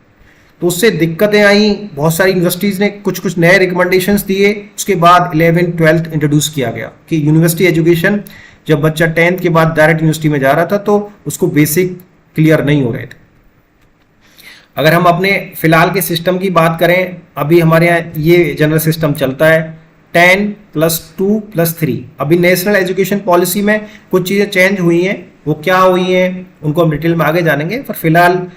तो उससे दिक्कतें आई, बहुत सारी यूनिवर्सिटीज़ ने कुछ कुछ नए रिकमेंडेशंस दिए। उसके बाद 11th 12th इंट्रोड्यूस किया गया कि यूनिवर्सिटी एजुकेशन, जब बच्चा 10th के बाद डायरेक्ट यूनिवर्सिटी में जा रहा था तो उसको बेसिक क्लियर नहीं हो रहे थे। अगर हम अपने फिलहाल के सिस्टम की बात करें, अभी हमारे यहाँ ये जनरल सिस्टम चलता है 10+2+3। अभी नेशनल एजुकेशन पॉलिसी में कुछ चीज़ें चेंज हुई हैं, वो क्या हुई हैं उनको हम डिटेल में आगे जानेंगे। पर फिलहाल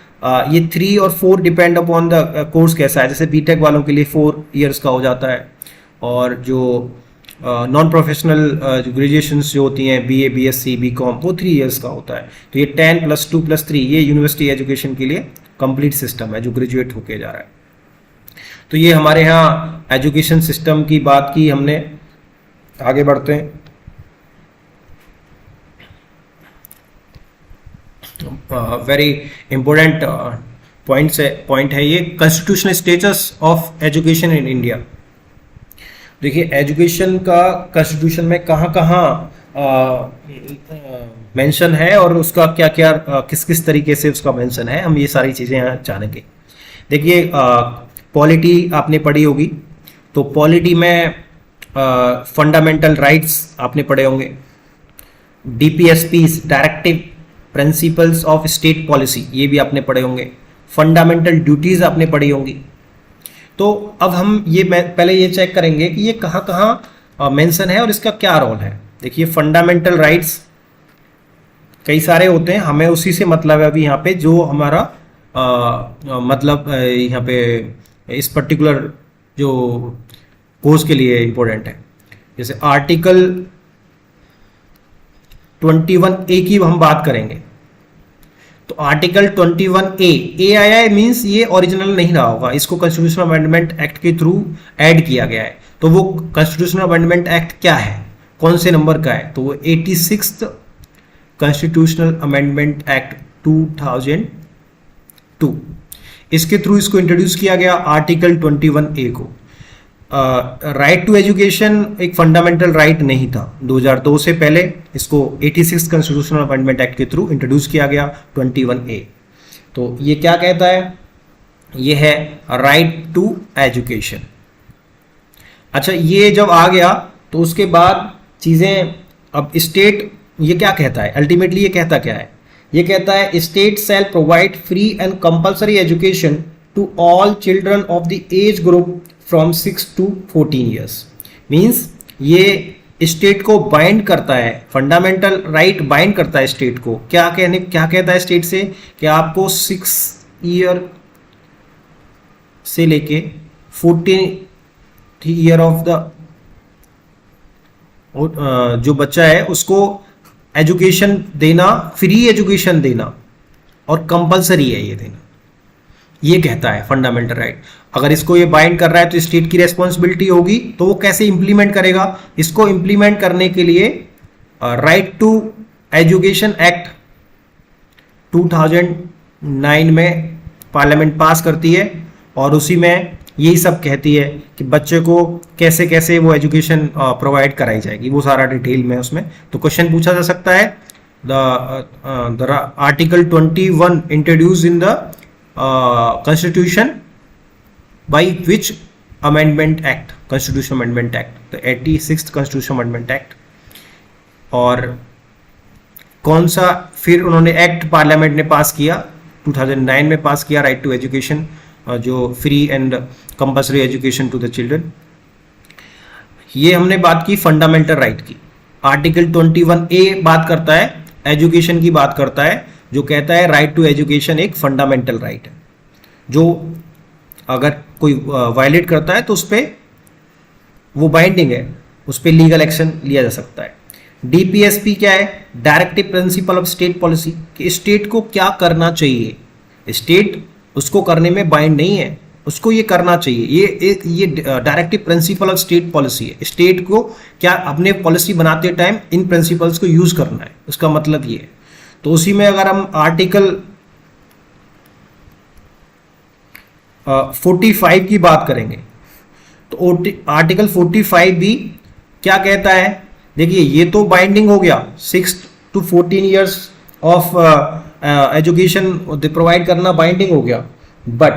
ये 3 और 4 डिपेंड अपॉन द कोर्स कैसा है। जैसे बीटेक वालों के लिए 4 इयर्स का हो जाता है, और जो नॉन प्रोफेशनल जो ग्रेजुएशंस जो होती हैं बीए बीएससी बीकॉम, वो 3 इयर्स का होता है। तो ये 10+2+3 ये यूनिवर्सिटी एजुकेशन के लिए कंप्लीट सिस्टम है जो ग्रेजुएट होके जा रहा है। तो ये हमारे यहाँ एजुकेशन सिस्टम की बात की हमने। आगे बढ़ते हैं। वेरी इंपॉर्टेंट पॉइंट है ये, constitutional status of education in India. देखिए एजुकेशन का कॉन्स्टिट्यूशन में कहाँ कहाँ मेंशन है और उसका क्या क्या किस किस तरीके से उसका मेंशन है, हम ये सारी चीज़ें यहाँ जानेंगे। देखिए पॉलिटी आपने पढ़ी होगी, तो पॉलिटी में फंडामेंटल राइट्स आपने पढ़े होंगे, DPSPs directive principles of state policy ये भी आपने पढ़े होंगे, फंडामेंटल ड्यूटीज़ आपने पढ़ी होंगी। तो अब हम ये पहले ये चेक करेंगे कि ये कहाँ कहाँ मेंशन है और इसका क्या रोल है। देखिए फंडामेंटल राइट्स कई सारे होते हैं, हमें उसी से मतलब है अभी यहाँ पे जो हमारा मतलब यहाँ पे इस पर्टिकुलर जो कोर्स के लिए इम्पोर्टेंट है। जैसे आर्टिकल 21A की हम बात करेंगे, तो आर्टिकल 21A आया है मींस ये ओरिजिनल नहीं रहा होगा, इसको कॉन्स्टिट्यूशनल अमेंडमेंट एक्ट के थ्रू ऐड किया गया है। तो वो कॉन्स्टिट्यूशनल अमेंडमेंट एक्ट क्या है, कौन से नंबर का है, तो वो 86th कॉन्स्टिट्यूशनल अमेंडमेंट एक्ट 2002, इसके थ्रू इसको इंट्रोड्यूस किया गया आर्टिकल 21A को। राइट टू एजुकेशन एक फंडामेंटल राइट नहीं था, 2002 से पहले इसको 86 कॉन्स्टिट्यूशनल अमेंडमेंट एक्ट के थ्रू इंट्रोड्यूस किया गया 21A। तो ये क्या कहता है, ये है राइट टू एजुकेशन। अच्छा, ये जब आ गया तो उसके बाद चीज़ें, अब स्टेट ये क्या कहता है, अल्टीमेटली ये कहता क्या है, ये कहता है state shall provide free and compulsory education to all children of the age group from 6 to 14 years. Means ये स्टेट को बाइंड करता है, फंडामेंटल राइट बाइंड करता है स्टेट को। क्या कहता है स्टेट से कि आपको 6 ईयर से लेके 14 ईयर ऑफ द जो बच्चा है उसको एजुकेशन देना, फ्री एजुकेशन देना और कंपलसरी है ये देना, ये कहता है फंडामेंटल राइट। अगर इसको ये बाइंड कर रहा है तो स्टेट की रेस्पॉन्सिबिलिटी होगी, तो वो कैसे इंप्लीमेंट करेगा, इसको इंप्लीमेंट करने के लिए राइट टू एजुकेशन एक्ट 2009 में पार्लियामेंट पास करती है और उसी में यही सब कहती है कि बच्चे को कैसे कैसे वो एजुकेशन प्रोवाइड कराई जाएगी, वो सारा डिटेल में उसमें। तो क्वेश्चन पूछा जा सकता है, the article 21 introduce in the Constitution by which amendment act, Constitution Amendment Act, the 86th Constitution Amendment Act। और कौन सा फिर उन्होंने एक्ट पार्लियामेंट ने पास किया, 2009 में पास किया, राइट टू एजुकेशन, जो free and compulsory education to the children. ये हमने बात की फंडामेंटल राइट की। आर्टिकल 21A बात करता है, एजुकेशन की बात करता है, जो कहता है राइट टू एजुकेशन एक फंडामेंटल राइट है, जो अगर कोई वायलेट करता है तो उस पर वो बाइंडिंग है, उस पर लीगल एक्शन लिया जा सकता है। DPSP क्या है, directive principle of state policy, कि स्टेट को क्या करना चाहिए, स्टेट उसको करने में बाइंड नहीं है, उसको ये करना चाहिए। ये directive principle of state policy है, स्टेट को क्या अपने पॉलिसी बनाते टाइम इन प्रिंसिपल्स को यूज करना है, उसका मतलब ये है। तो उसी में अगर हम आर्टिकल 45 की बात करेंगे तो आर्टिकल 45 भी क्या कहता है, देखिए ये तो बाइंडिंग हो गया, 6 to 14 years of education provide करना बाइंडिंग हो गया, but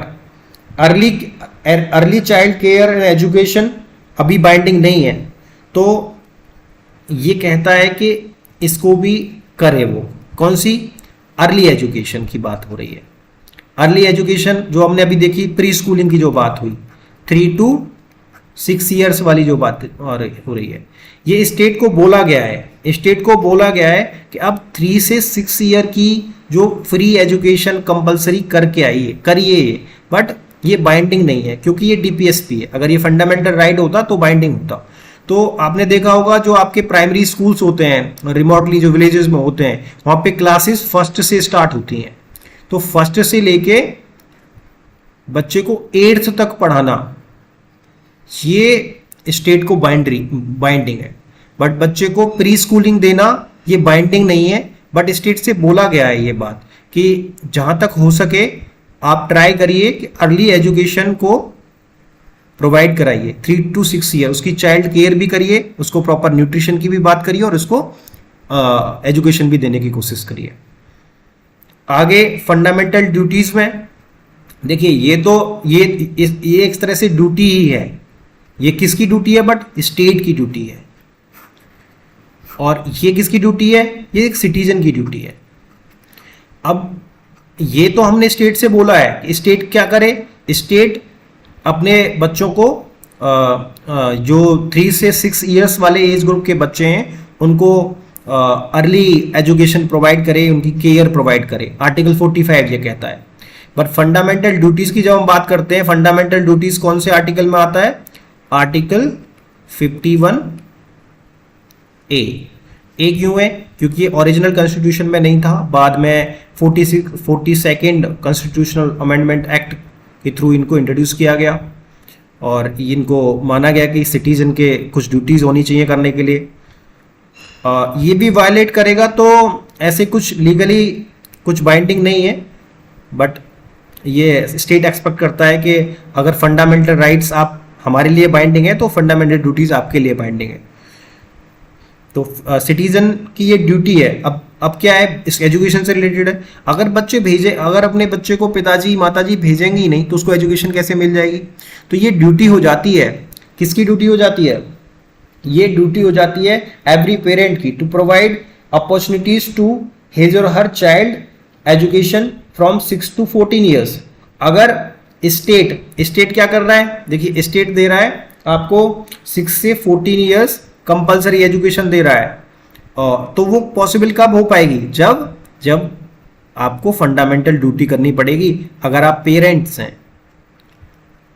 early child care and education अभी बाइंडिंग नहीं है। तो ये कहता है कि इसको भी करे, वो कौन सी, अर्ली एजुकेशन की बात हो रही है। अर्ली एजुकेशन जो हमने अभी देखी, प्री स्कूलिंग की जो बात हुई, 3 to 6 ईयर्स वाली जो बात हो रही है, ये स्टेट को बोला गया है, स्टेट को बोला गया है कि अब 3 से 6 ईयर की जो फ्री एजुकेशन कंपलसरी करके आइए, करिए, बट ये बाइंडिंग नहीं है क्योंकि ये DPSP है। अगर ये फंडामेंटल राइट होता तो बाइंडिंग होता। तो आपने देखा होगा जो आपके प्राइमरी स्कूल्स होते हैं रिमोटली जो विलेजेस में होते हैं, वहाँ पे क्लासेस फर्स्ट से स्टार्ट होती हैं, तो फर्स्ट से लेके बच्चे को 8th तक पढ़ाना ये स्टेट को बाइंडिंग है, बट बच्चे को प्री स्कूलिंग देना ये बाइंडिंग नहीं है। बट स्टेट से बोला गया है ये बात कि जहाँ तक हो सके आप ट्राई करिए कि अर्ली एजुकेशन को प्रोवाइड कराइए, 3 to 6 ईयर, उसकी चाइल्ड केयर भी करिए, उसको प्रॉपर न्यूट्रिशन की भी बात करिए और उसको एजुकेशन भी देने की कोशिश करिए। आगे फंडामेंटल ड्यूटीज में देखिए, ये तो ये एक तरह से ड्यूटी ही है, ये किसकी ड्यूटी है, बट स्टेट की ड्यूटी है। और ये किसकी ड्यूटी है, ये एक सिटीजन की ड्यूटी है। अब ये तो हमने स्टेट से बोला है कि स्टेट क्या करे, स्टेट अपने बच्चों को जो 3 से 6 ईयर्स वाले एज ग्रुप के बच्चे हैं उनको अर्ली एजुकेशन प्रोवाइड करे, उनकी केयर प्रोवाइड करे, आर्टिकल 45 ये कहता है। बट फंडामेंटल ड्यूटीज की जब हम बात करते हैं, फंडामेंटल ड्यूटीज कौन से आर्टिकल में आता है, आर्टिकल 51A। ए क्यों है? क्योंकि ये ओरिजिनल कॉन्स्टिट्यूशन में नहीं था, बाद में 42nd कॉन्स्टिट्यूशनल अमेंडमेंट एक्ट के थ्रू इनको इंट्रोड्यूस किया गया और इनको माना गया कि सिटीजन के कुछ ड्यूटीज़ होनी चाहिए करने के लिए। ये भी वायलेट करेगा तो ऐसे कुछ लीगली कुछ बाइंडिंग नहीं है, बट ये स्टेट एक्सपेक्ट करता है कि अगर फंडामेंटल राइट्स आप हमारे लिए बाइंडिंग है तो फंडामेंटल ड्यूटीज़ आपके लिए बाइंडिंग है। तो सिटीजन की ये ड्यूटी है। अब क्या है, इस एजुकेशन से रिलेटेड है। अगर बच्चे भेजे, अगर अपने बच्चे को पिताजी माताजी भेजेंगे ही नहीं तो उसको एजुकेशन कैसे मिल जाएगी? तो ये ड्यूटी हो जाती है, किसकी ड्यूटी हो जाती है? ये ड्यूटी हो जाती है एवरी पेरेंट की, to provide opportunities to his और her child education from 6 to 14 years. अगर स्टेट क्या कर रहा है? देखिए, स्टेट दे रहा है आपको 6 से 14 ईयर्स कंपलसरी एजुकेशन दे रहा है, तो वो पॉसिबल कब हो पाएगी? जब आपको फंडामेंटल ड्यूटी करनी पड़ेगी। अगर आप पेरेंट्स हैं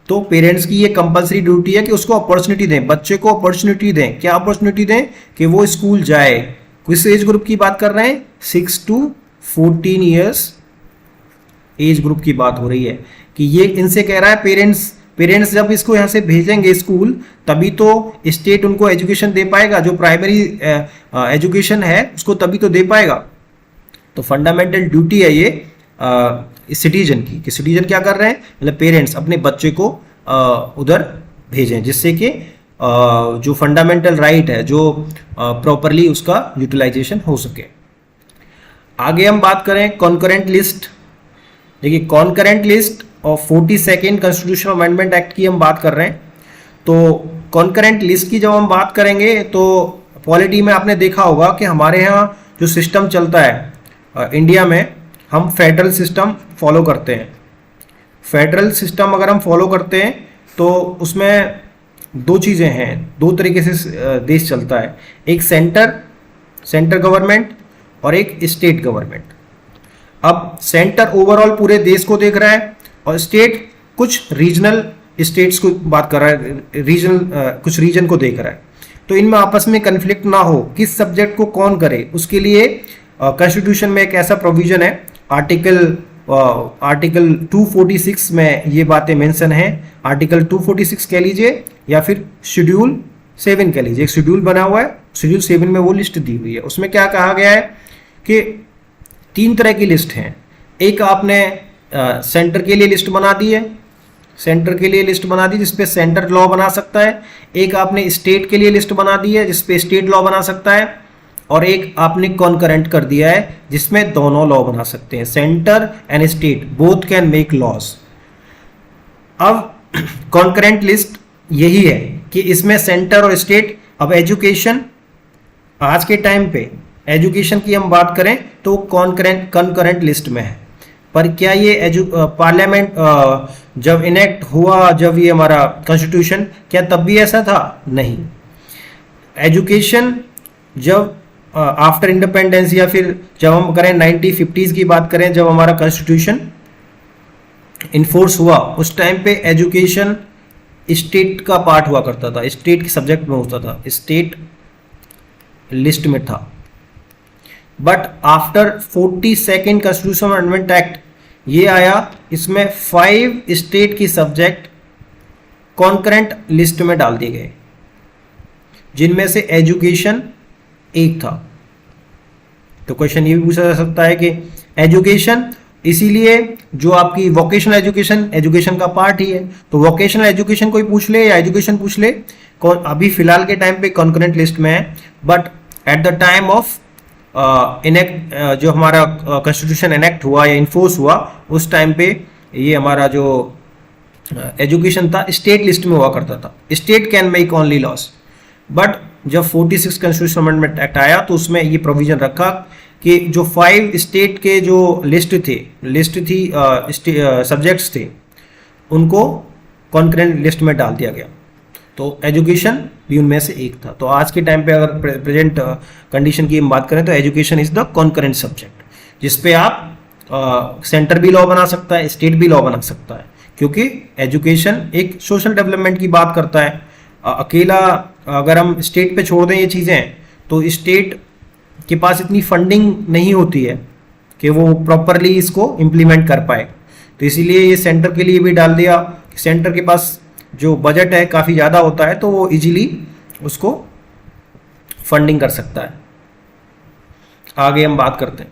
तो पेरेंट्स की ये कंपलसरी ड्यूटी है कि उसको अपॉर्चुनिटी दें, बच्चे को अपॉर्चुनिटी दें। क्या अपॉर्चुनिटी दें? कि वो स्कूल जाए। किस एज ग्रुप की बात कर रहे हैं? 6 to 14 ईयर्स एज ग्रुप की बात हो रही है कि ये इनसे कह रहा है पेरेंट्स जब इसको यहाँ से भेजेंगे स्कूल तभी तो स्टेट उनको एजुकेशन दे पाएगा, जो प्राइमरी एजुकेशन है उसको तभी तो दे पाएगा। तो फंडामेंटल ड्यूटी है ये सिटीजन की, कि सिटीजन क्या कर रहे हैं, मतलब पेरेंट्स अपने बच्चे को उधर भेजें जिससे कि जो फंडामेंटल राइट है जो प्रॉपरली उसका यूटिलाइजेशन हो सके। आगे हम बात करें कॉन्करेंट लिस्ट। देखिए, कॉन्करेंट लिस्ट और 42nd कॉन्स्टिट्यूशनल अमेंडमेंट एक्ट की हम बात कर रहे हैं। तो कॉन्करेंट लिस्ट की जब हम बात करेंगे तो पॉलिटी में आपने देखा होगा कि हमारे यहाँ जो सिस्टम चलता है इंडिया में, हम फेडरल सिस्टम फॉलो करते हैं। फेडरल सिस्टम अगर हम फॉलो करते हैं तो उसमें दो चीज़ें हैं, दो तरीके से देश चलता है, एक सेंटर गवर्नमेंट और एक स्टेट गवर्नमेंट। अब सेंटर ओवरऑल पूरे देश को देख रहा है और स्टेट कुछ रीजनल स्टेट्स को बात कर रहा है, कुछ रीजन को देख रहा है। तो इनमें आपस में कन्फ्लिक्ट ना हो, किस सब्जेक्ट को कौन करे, उसके लिए कॉन्स्टिट्यूशन में एक ऐसा प्रोविजन है, आर्टिकल 246 में ये बातें मेंशन हैं। आर्टिकल 246 कह लीजिए या फिर शेड्यूल 7 कह लीजिए, एक शेड्यूल बना हुआ है, शेड्यूल 7 में वो लिस्ट दी हुई है। उसमें क्या कहा गया है कि 3 तरह की लिस्ट हैं। एक आपने सेंटर के लिए लिस्ट बना दी है, सेंटर के लिए लिस्ट बना दी जिसपे सेंटर लॉ बना सकता है। एक आपने स्टेट के लिए लिस्ट बना दी है जिसपे स्टेट लॉ बना सकता है, और एक आपने कॉन्करेंट कर दिया है जिसमें दोनों लॉ बना सकते हैं, centre and state both can make laws. अब कॉन्करेंट लिस्ट यही है कि इसमें सेंटर और स्टेट, अब एजुकेशन आज के टाइम पे एजुकेशन की हम बात करें तो कॉन्करेंट लिस्ट में है। पर क्या ये पार्लियामेंट जब इनेक्ट हुआ, जब ये हमारा कॉन्स्टिट्यूशन, क्या तब भी ऐसा था? नहीं। एजुकेशन जब आफ्टर इंडिपेंडेंस या फिर जब हम करें 1950s की बात करें, जब हमारा कॉन्स्टिट्यूशन इन्फोर्स हुआ, उस टाइम पे एजुकेशन स्टेट का पार्ट हुआ करता था, स्टेट के सब्जेक्ट में होता था, स्टेट लिस्ट में था। But after 42nd constitutional amendment act ये आया, इसमें 5 स्टेट की सब्जेक्ट कॉन्करेंट लिस्ट में डाल दिए गए, जिनमें से एजुकेशन एक था। तो क्वेश्चन ये भी पूछा जा सकता है कि एजुकेशन, इसीलिए जो आपकी वोकेशनल एजुकेशन का पार्ट ही है, तो वोकेशनल एजुकेशन कोई पूछ ले या एजुकेशन पूछ ले, कौन अभी फिलहाल के टाइम पे कॉन्करेंट लिस्ट में है। But at the time of enact, जो हमारा कॉन्स्टिट्यूशन इनेक्ट हुआ या इन्फोर्स हुआ, उस टाइम पे ये हमारा जो एजुकेशन था स्टेट लिस्ट में हुआ करता था। State can make only loss. But जब 46 कॉन्स्टिट्यूशन अमेंडमेंट एक्ट आया तो उसमें ये प्रोविजन रखा कि जो 5 स्टेट के जो लिस्ट थी सब्जेक्ट्स थे, उनको कॉन्करेंट लिस्ट में डाल दिया गया। तो एजुकेशन भी उनमें से एक था। तो आज के टाइम पे अगर प्रेजेंट कंडीशन की हम बात करें तो education is the concurrent subject, जिसपे आप सेंटर भी लॉ बना सकता है, स्टेट भी लॉ बना सकता है, क्योंकि एजुकेशन एक सोशल डेवलपमेंट की बात करता है। अकेला अगर हम स्टेट पे छोड़ दें ये चीज़ें तो स्टेट के पास इतनी फंडिंग नहीं होती है कि वो प्रॉपरली इसको इम्प्लीमेंट कर पाए। तो इसीलिए ये सेंटर के लिए भी डाल दिया कि सेंटर के पास जो बजट है काफ़ी ज़्यादा होता है तो वो इजीली उसको फंडिंग कर सकता है। आगे हम बात करते हैं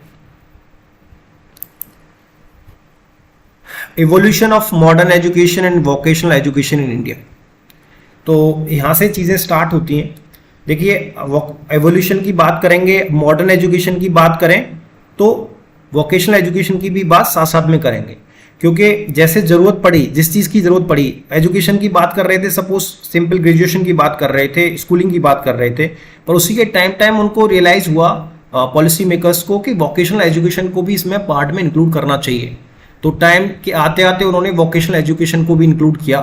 evolution of modern education and vocational education in India. तो यहाँ से चीज़ें स्टार्ट होती हैं। देखिए, एवोल्यूशन की बात करेंगे, मॉडर्न एजुकेशन की बात करें तो वोकेशनल एजुकेशन की भी बात साथ साथ में करेंगे, क्योंकि जैसे ज़रूरत पड़ी, जिस चीज़ की ज़रूरत पड़ी, एजुकेशन की बात कर रहे थे, सपोज सिंपल ग्रेजुएशन की बात कर रहे थे, स्कूलिंग की बात कर रहे थे, पर उसी के टाइम उनको रियलाइज़ हुआ पॉलिसी मेकर्स को कि वोकेशनल एजुकेशन को भी इसमें पार्ट में इंक्लूड करना चाहिए। तो टाइम के आते आते उन्होंने वोकेशनल एजुकेशन को भी इंक्लूड किया।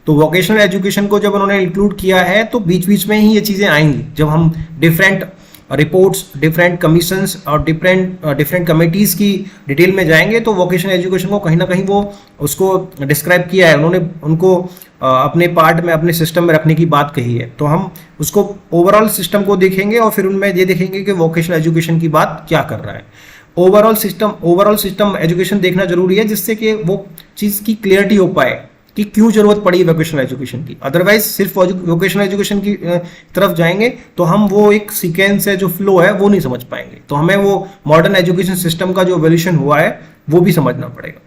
तो वोकेशनल एजुकेशन को जब उन्होंने इंक्लूड किया है तो बीच बीच में ही ये चीज़ें आएंगी, जब हम डिफरेंट रिपोर्ट्स, डिफरेंट कमीशंस और डिफरेंट कमेटीज़ की डिटेल में जाएंगे तो वोकेशनल एजुकेशन को कहीं ना कहीं वो उसको डिस्क्राइब किया है उन्होंने, उनको अपने पार्ट में, अपने सिस्टम में रखने की बात कही है। तो हम उसको ओवरऑल सिस्टम को देखेंगे और फिर उनमें ये देखेंगे कि वोकेशनल एजुकेशन की बात क्या कर रहा है। ओवरऑल सिस्टम एजुकेशन देखना जरूरी है, जिससे कि वो चीज़ की क्लियरिटी हो पाए कि क्यों जरूरत पड़ी वोकेशनल एजुकेशन की। अदरवाइज सिर्फ वोकेशनल एजुकेशन की तरफ जाएंगे तो हम वो एक सीक्वेंस है, जो फ्लो है, वो नहीं समझ पाएंगे। तो हमें वो मॉडर्न एजुकेशन सिस्टम का जो एवोल्यूशन हुआ है वो भी समझना पड़ेगा।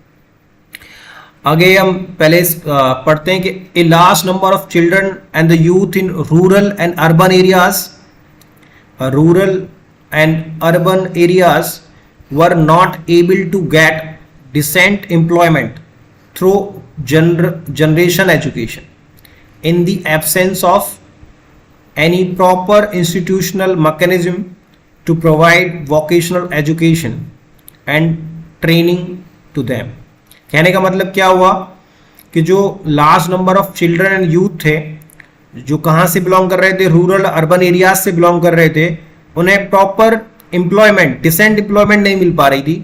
आगे हम पहले पढ़ते हैं कि a large number of children and the youth in rural and urban areas were not able to get decent employment through generation education in the absence of any proper institutional mechanism to provide vocational education and training to them। कहने का मतलब क्या हुआ कि जो large number of children and youth थे, जो कहाँ से बिलोंग कर रहे थे, रूरल अर्बन एरियाज से बिलोंग कर रहे थे, उन्हें प्रॉपर एम्प्लॉयमेंट, डिसेंट एम्प्लॉयमेंट नहीं मिल पा रही थी।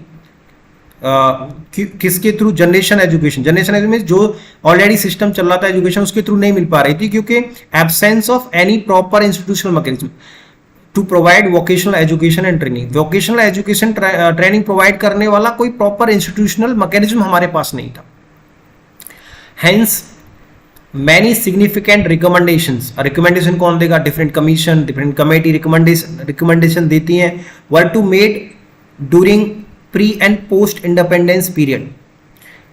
किसके थ्रू? जनरेशन एजुकेशन जो ऑलरेडी सिस्टम चल रहा था एजुकेशन, उसके थ्रू नहीं मिल पा रही थी, क्योंकि absence of any proper institutional mechanism to provide vocational education and training. Vocational education training provide करने वाला कोई प्रॉपर इंस्टीट्यूशनल मैकेनिज्म हमारे पास नहीं था। हेंस मैनी सिग्निफिकेंट रिकमेंडेशन कौन देगा? Different commission, different committee recommendation देती हैं, were to made during pre and post independence period.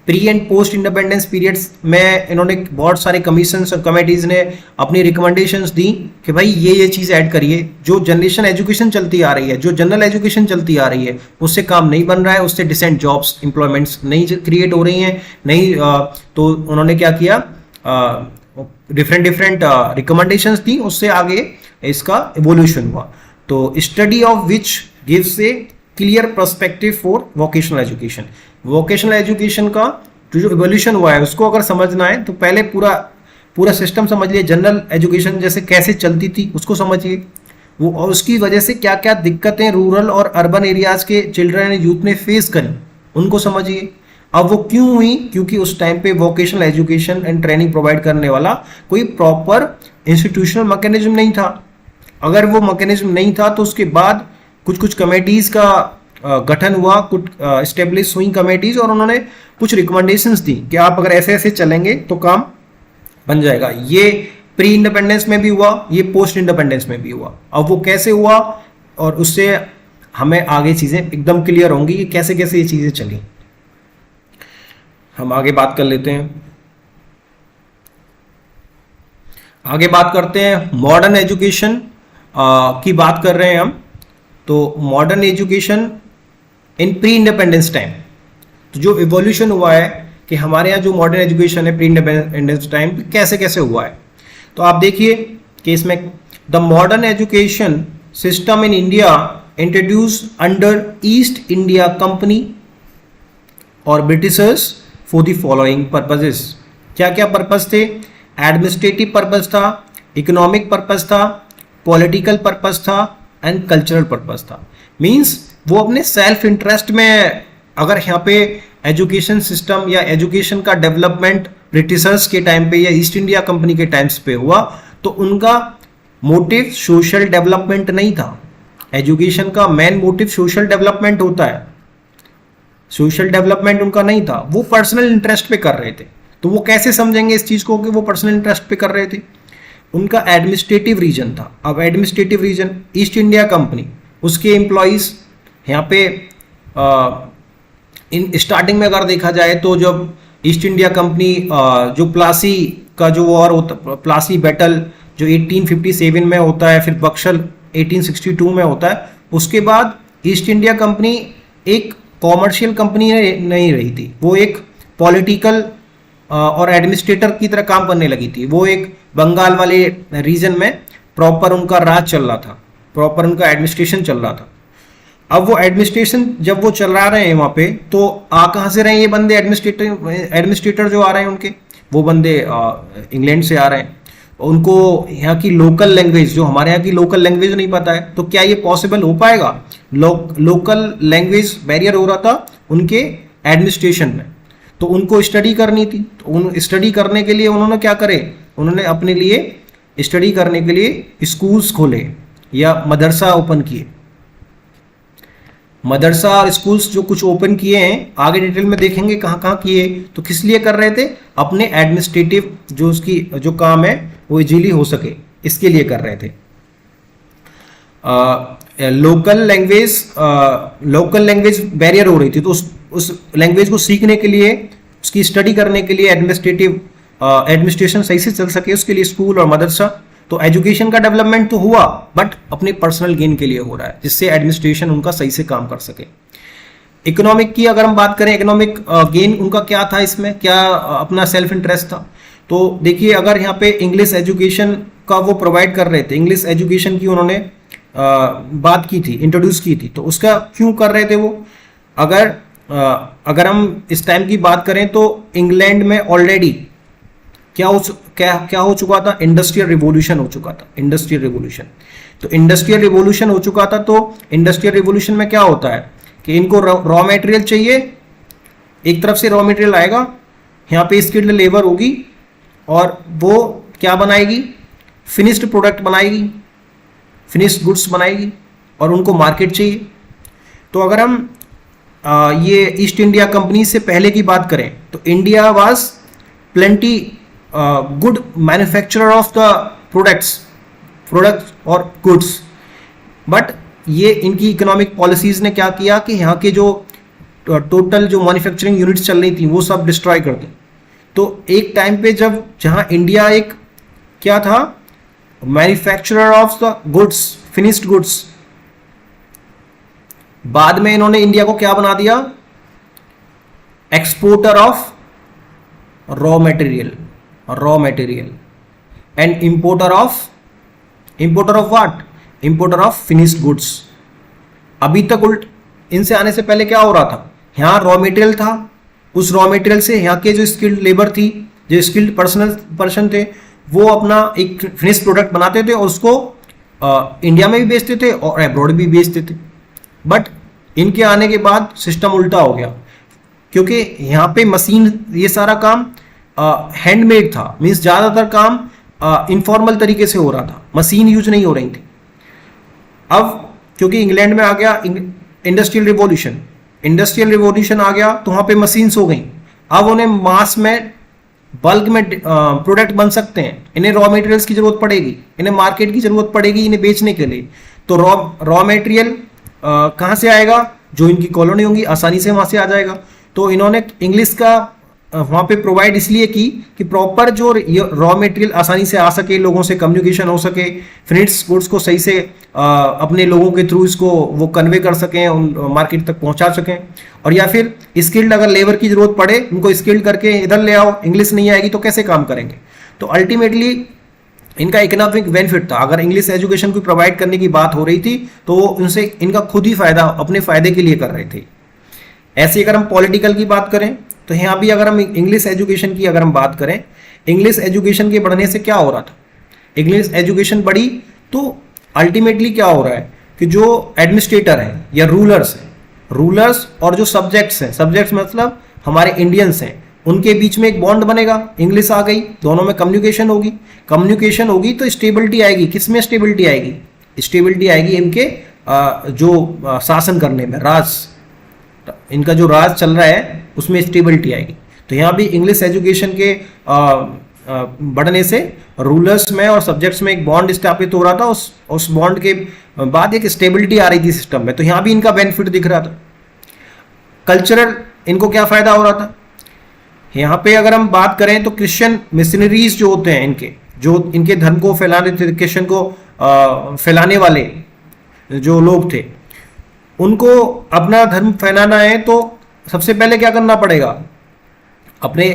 Pre and post independence periods में इन्होंने बहुत सारे कमीशंस और कमेटीज ने अपनी रिकमेंडेशंस दी कि भाई ये चीज़ ऐड करिए। जो जनरेशन एजुकेशन चलती आ रही है, जो जनरल एजुकेशन चलती आ रही है, उससे काम नहीं बन रहा है, उससे डिसेंट जॉब्स, एम्प्लॉयमेंट्स नहीं क्रिएट हो रही हैं, नहीं। तो उन्होंने क्या किया, डिफरेंट रिकमेंडेशंस दी, उससे आगे इसका इवोल्यूशन हुआ। तो study of which gives A clear perspective for vocational education. Vocational education का जो इवोल्यूशन हुआ है उसको अगर समझना है तो पहले पूरा सिस्टम समझ लिए। जनरल एजुकेशन जैसे कैसे चलती थी उसको समझिए, वो और उसकी वजह से क्या क्या दिक्कतें रूरल और अर्बन एरियाज के चिल्ड्रन एंड यूथ ने फेस करी, उनको समझिए। अब वो क्यों हुई? क्योंकि उस टाइम पे vocational education and training provide करने वाला कोई प्रॉपर इंस्टीट्यूशनल मैकेनिज्म नहीं था। अगर वो मैकेनिज्म नहीं था तो उसके बाद कुछ कमेटीज का गठन हुआ, कुछ स्टेब्लिश हुई कमेटीज, और उन्होंने कुछ रिकमेंडेशंस दी कि आप अगर ऐसे ऐसे चलेंगे तो काम बन जाएगा। ये प्री इंडिपेंडेंस में भी हुआ, ये पोस्ट इंडिपेंडेंस में भी हुआ। अब वो कैसे हुआ और उससे हमें आगे चीज़ें एकदम क्लियर होंगी कि कैसे कैसे ये चीज़ें चली। हम आगे बात कर लेते हैं। आगे बात करते हैं मॉडर्न एजुकेशन की बात कर रहे हैं हम। तो modern education in pre independence time, तो जो इवोल्यूशन हुआ है कि हमारे यहाँ जो मॉडर्न एजुकेशन है प्री इंडिपेंडेंस टाइम कैसे कैसे हुआ है, तो आप देखिए कि इसमें the modern education system in India introduce under East India Company और Britishers for the following purposes. क्या क्या पर्पज थे? एडमिनिस्ट्रेटिव पर्पज था, इकोनॉमिक पर्पज था, पॉलिटिकल पर्पज था एंड कल्चरल पर्पज था। मींस वो अपने सेल्फ इंटरेस्ट में, अगर यहाँ पे एजुकेशन सिस्टम या एजुकेशन का डेवलपमेंट ब्रिटिशर्स के टाइम पे या ईस्ट इंडिया कंपनी के टाइम्स पे हुआ तो उनका मोटिव सोशल डेवलपमेंट नहीं था, एजुकेशन का मेन मोटिव सोशल डेवलपमेंट होता है, सोशल डेवलपमेंट उनका नहीं था, वो पर्सनल इंटरेस्ट पे कर रहे थे। तो वो कैसे समझेंगे इस चीज को कि वो पर्सनल इंटरेस्ट पे कर रहे थे? उनका एडमिनिस्ट्रेटिव रीजन था। अब administrative reason East India Company, उसके एम्प्लॉयज यहाँ पे इन स्टार्टिंग में अगर देखा जाए तो जब ईस्ट इंडिया कंपनी जो प्लासी का जो वॉर होता, प्लासी बैटल जो 1857 में होता है, फिर बक्सर 1862 में होता है, उसके बाद ईस्ट इंडिया कंपनी एक कॉमर्शियल कंपनी नहीं रही थी, वो एक पॉलिटिकल और एडमिनिस्ट्रेटर की तरह काम करने लगी थी। वो एक बंगाल वाले रीजन में प्रॉपर उनका राज चल रहा था, प्रॉपर उनका एडमिनिस्ट्रेशन चल रहा था। अब वो एडमिनिस्ट्रेशन जब वो चला रहे हैं वहाँ पे, तो कहाँ से रहे हैं ये बंदे? एडमिनिस्ट्रेटर जो आ रहे हैं उनके, वो बंदे इंग्लैंड से आ रहे हैं। उनको यहाँ की लोकल लैंग्वेज, जो हमारे यहाँ की लोकल लैंग्वेज नहीं पता है, तो क्या ये पॉसिबल हो पाएगा? लोकल लैंग्वेज बैरियर हो रहा था उनके एडमिनिस्ट्रेशन में, तो उनको स्टडी करनी थी। तो उन स्टडी करने के लिए उन्होंने क्या करे? उन्होंने अपने लिए स्टडी करने के लिए स्कूल्स खोले या मदरसा ओपन किए। मदरसा और स्कूल्स जो कुछ ओपन किए हैं, आगे डिटेल में देखेंगे कहाँ कहाँ किए। तो किस लिए कर रहे थे? अपने एडमिनिस्ट्रेटिव जो उसकी जो काम है वो इजीली हो सके, इसके लिए कर रहे थे। लोकल लैंग्वेज बैरियर हो रही थी, तो उस लैंग्वेज को सीखने के लिए, उसकी स्टडी करने के लिए, एडमिनिस्ट्रेशन सही से चल सके, उसके लिए स्कूल और मदरसा। तो एजुकेशन का डेवलपमेंट तो हुआ, बट अपने पर्सनल गेन के लिए हो रहा है, जिससे एडमिनिस्ट्रेशन उनका सही से काम कर सके। इकोनॉमिक की अगर हम बात करें, इकोनॉमिक गेन उनका क्या था इसमें? क्या अपना सेल्फ इंटरेस्ट था? तो देखिए, अगर यहाँ पे इंग्लिश एजुकेशन का वो प्रोवाइड कर रहे थे, इंग्लिश एजुकेशन की उन्होंने बात की थी, इंट्रोड्यूस की थी, तो उसका क्यों कर रहे थे वो? अगर हम इस टाइम की बात करें तो इंग्लैंड में ऑलरेडी क्या हो चुका था? इंडस्ट्रियल रिवॉल्यूशन हो चुका था। इंडस्ट्रियल रिवॉल्यूशन, तो इंडस्ट्रियल रिवॉल्यूशन हो चुका था। तो इंडस्ट्रियल रिवॉल्यूशन में क्या होता है कि इनको रॉ मटेरियल चाहिए, एक तरफ से रॉ मटेरियल आएगा, यहाँ पे स्किल्ड लेबर होगी और वो क्या बनाएगी? फिनिश्ड प्रोडक्ट बनाएगी, फिनिश्ड गुड्स बनाएगी, और उनको मार्केट चाहिए। तो अगर हम ये ईस्ट इंडिया कंपनी से पहले की बात करें तो India was plenty good manufacturer of the products और गुड्स, बट ये इनकी इकोनॉमिक पॉलिसीज ने क्या किया कि यहाँ के जो टोटल जो मैन्युफैक्चरिंग यूनिट्स चल रही थी वो सब डिस्ट्रॉय कर दी। तो एक टाइम पे जब जहाँ इंडिया एक क्या था? Manufacturer of the goods, finished goods, बाद में इन्होंने इंडिया को क्या बना दिया? Exporter of raw material and importer of what? Importer of finished goods. अभी तक उल्ट, इनसे आने से पहले क्या हो रहा था? यहाँ रॉ मटेरियल था, उस रॉ मटेरियल से यहाँ के जो स्किल्ड लेबर थी, जो स्किल्ड पर्सन थे, वो अपना एक फिनिश्ड प्रोडक्ट बनाते थे और उसको इंडिया में भी बेचते थे और अब्रॉड भी बेचते थे। बट इनके आने के बाद सिस्टम उल्टा हो गया, क्योंकि यहाँ पे मशीन, ये सारा काम हैंडमेड था, मीन्स ज़्यादातर काम इनफॉर्मल तरीके से हो रहा था, मशीन यूज नहीं हो रही थी। अब क्योंकि इंग्लैंड में आ गया इंडस्ट्रियल रिवॉल्यूशन आ गया, तो वहाँ पे मशीन्स हो गई। अब उन्हें मास में, बल्क में प्रोडक्ट बन सकते हैं, इन्हें रॉ मटेरियल्स की जरूरत पड़ेगी, इन्हें मार्केट की जरूरत पड़ेगी इन्हें बेचने के लिए। तो रॉ मटेरियल कहाँ से आएगा? जो इनकी कॉलोनी होंगी आसानी से वहाँ से आ जाएगा। तो इन्होंने इंग्लिश का वहाँ पे प्रोवाइड इसलिए की कि प्रॉपर जो रॉ मटेरियल आसानी से आ सके, लोगों से कम्युनिकेशन हो सके, फिनिश्ड गुड्स को सही से अपने लोगों के थ्रू इसको वो कन्वे कर सकें, उन मार्केट तक पहुँचा सकें। और या फिर स्किल्ड अगर लेबर की जरूरत पड़े, उनको स्किल्ड करके इधर ले आओ, इंग्लिश नहीं आएगी तो कैसे काम करेंगे? तो अल्टीमेटली इनका इकोनॉमिक बेनिफिट था। अगर इंग्लिश एजुकेशन को प्रोवाइड करने की बात हो रही थी तो वो उनसे इनका खुद ही फायदा, अपने फायदे के लिए कर रहे थे। ऐसे अगर हम पॉलिटिकल की बात करें तो यहाँ भी अगर हम इंग्लिश एजुकेशन की अगर हम बात करें, इंग्लिश एजुकेशन के बढ़ने से क्या हो रहा था? इंग्लिश एजुकेशन बढ़ी तो अल्टीमेटली क्या हो रहा है कि जो एडमिनिस्ट्रेटर हैं या रूलर्स और जो सब्जेक्ट्स हैं, सब्जेक्ट्स मतलब हमारे इंडियंस हैं, उनके बीच में एक बॉन्ड बनेगा। इंग्लिश आ गई, दोनों में कम्युनिकेशन होगी तो स्टेबिलिटी आएगी। किस में स्टेबिलिटी आएगी? स्टेबिलिटी आएगी इनके जो शासन करने में राज, इनका जो राज चल रहा है उसमें स्टेबिलिटी आएगी। तो यहाँ भी इंग्लिश एजुकेशन के बढ़ने से रूलर्स में और सब्जेक्ट्स में एक बॉन्ड स्थापित हो रहा था, उस बॉन्ड के बाद एक स्टेबिलिटी आ रही थी सिस्टम में। तो यहाँ भी इनका बेनिफिट दिख रहा था। कल्चरल इनको क्या फायदा हो रहा था, यहाँ पे अगर हम बात करें तो क्रिश्चियन मिशनरीज जो होते हैं इनके, जो इनके धर्म को फैलाने थे, क्रिश्चियन को फैलाने वाले जो लोग थे, उनको अपना धर्म फैलाना है तो सबसे पहले क्या करना पड़ेगा, अपने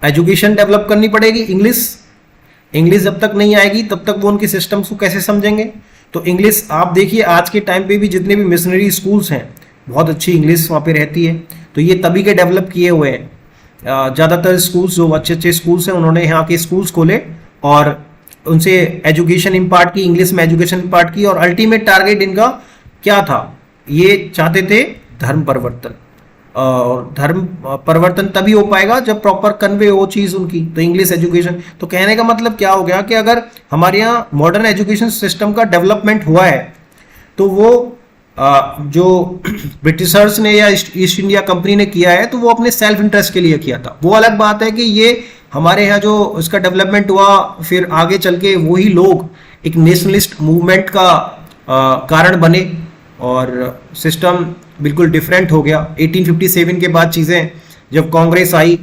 एजुकेशन डेवलप करनी पड़ेगी। इंग्लिश जब तक नहीं आएगी तब तक वो उनके सिस्टम्स को कैसे समझेंगे। तो इंग्लिश आप देखिए आज के टाइम पे भी जितने भी मिशनरी स्कूल्स हैं बहुत अच्छी इंग्लिश वहाँ पे रहती है। तो ये तभी के डेवलप किए हुए हैं। ज़्यादातर स्कूल्स जो अच्छे अच्छे स्कूल्स हैं उन्होंने यहाँ के स्कूल्स खोले और उनसे एजुकेशन इम्पार्ट की, इंग्लिश में एजुकेशन इम्पार्ट की। और अल्टीमेट टारगेट इनका क्या था, ये चाहते थे धर्म परिवर्तन। और धर्म परिवर्तन तभी हो पाएगा जब प्रॉपर कन्वे हो चीज़ उनकी, तो इंग्लिश एजुकेशन। तो कहने का मतलब क्या हो गया कि अगर हमारे यहाँ मॉडर्न एजुकेशन सिस्टम का डेवलपमेंट हुआ है तो वो जो ब्रिटिशर्स ने या ईस्ट इंडिया कंपनी ने किया है तो वो अपने सेल्फ इंटरेस्ट के लिए किया था। वो अलग बात है कि ये हमारे यहाँ जो इसका डेवलपमेंट हुआ फिर आगे चल के वही लोग एक नेशनलिस्ट मूवमेंट का कारण बने और सिस्टम बिल्कुल डिफरेंट हो गया। 1857 के बाद चीज़ें जब कांग्रेस आई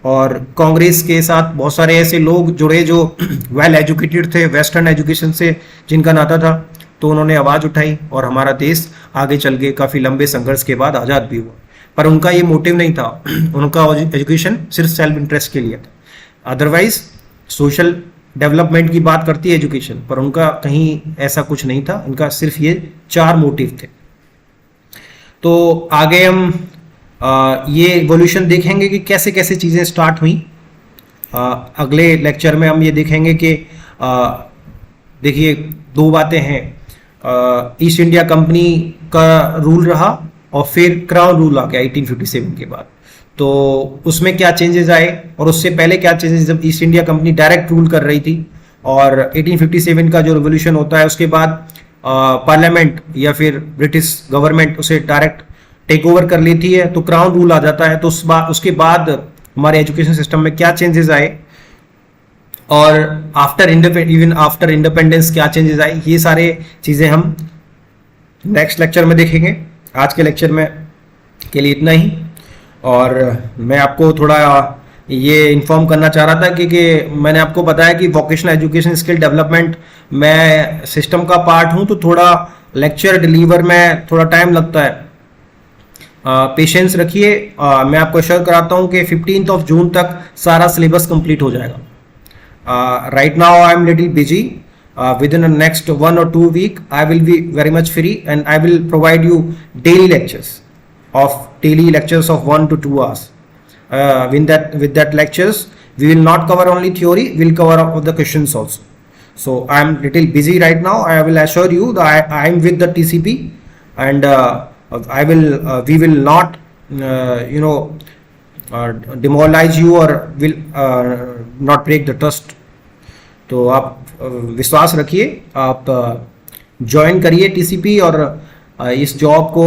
और कांग्रेस के साथ बहुत सारे ऐसे लोग जुड़े जो वेल एजुकेटेड थे, वेस्टर्न एजुकेशन से जिनका नाता था, तो उन्होंने आवाज़ उठाई और हमारा देश आगे चल के काफ़ी लंबे संघर्ष के बाद आज़ाद भी हुआ। पर उनका ये मोटिव नहीं था, उनका एजुकेशन सिर्फ सेल्फ इंटरेस्ट के लिए था। अदरवाइज सोशल डेवलपमेंट की बात करती है एजुकेशन, पर उनका कहीं ऐसा कुछ नहीं था। उनका सिर्फ ये 4 मोटिव थे। तो आगे हम ये इवोल्यूशन देखेंगे कि कैसे कैसे चीज़ें स्टार्ट हुई। अगले लेक्चर में हम ये देखेंगे कि देखिए 2 बातें हैं, ईस्ट इंडिया कंपनी का रूल रहा और फिर क्राउन रूल आ गया 1857 के बाद। तो उसमें क्या चेंजेस आए और उससे पहले क्या चेंजेस, जब east India company direct rule कर रही थी। और 1857 का जो रिवोल्यूशन होता है उसके बाद पार्लियामेंट या फिर ब्रिटिश गवर्नमेंट उसे डायरेक्ट टेक ओवर कर लेती है, तो क्राउन रूल आ जाता है। तो उसके बाद हमारे एजुकेशन सिस्टम में क्या चेंजेस आए और इवन आफ्टर इंडिपेंडेंस क्या चेंजेस आए, ये सारे चीज़ें हम नेक्स्ट लेक्चर में देखेंगे। आज के लेक्चर में के लिए इतना ही। और मैं आपको थोड़ा ये इन्फॉर्म करना चाह रहा था कि मैंने आपको बताया कि वोकेशनल एजुकेशन स्किल डेवलपमेंट मैं सिस्टम का पार्ट हूँ, तो थोड़ा लेक्चर डिलीवर में थोड़ा टाइम लगता है। पेशेंस रखिए। मैं आपको श्योर कराता हूँ कि 15 जून तक सारा सिलेबस कंप्लीट हो जाएगा। Right now I am little busy. Within the next 1 or 2 week I will be very much free and I will provide you daily lectures of 1 to 2 hours. With that lectures we will not cover only theory, we will cover all the questions also. So I am little busy right now. I will assure you that I am with the TCP and we will not demoralize you or will not break the trust. तो आप विश्वास रखिए, आप join करिए TCP और इस job को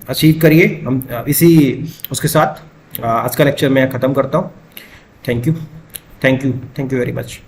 achieve करिए। हम इसी उसके साथ आज का लेक्चर मैं ख़त्म करता हूँ। Thank you very much.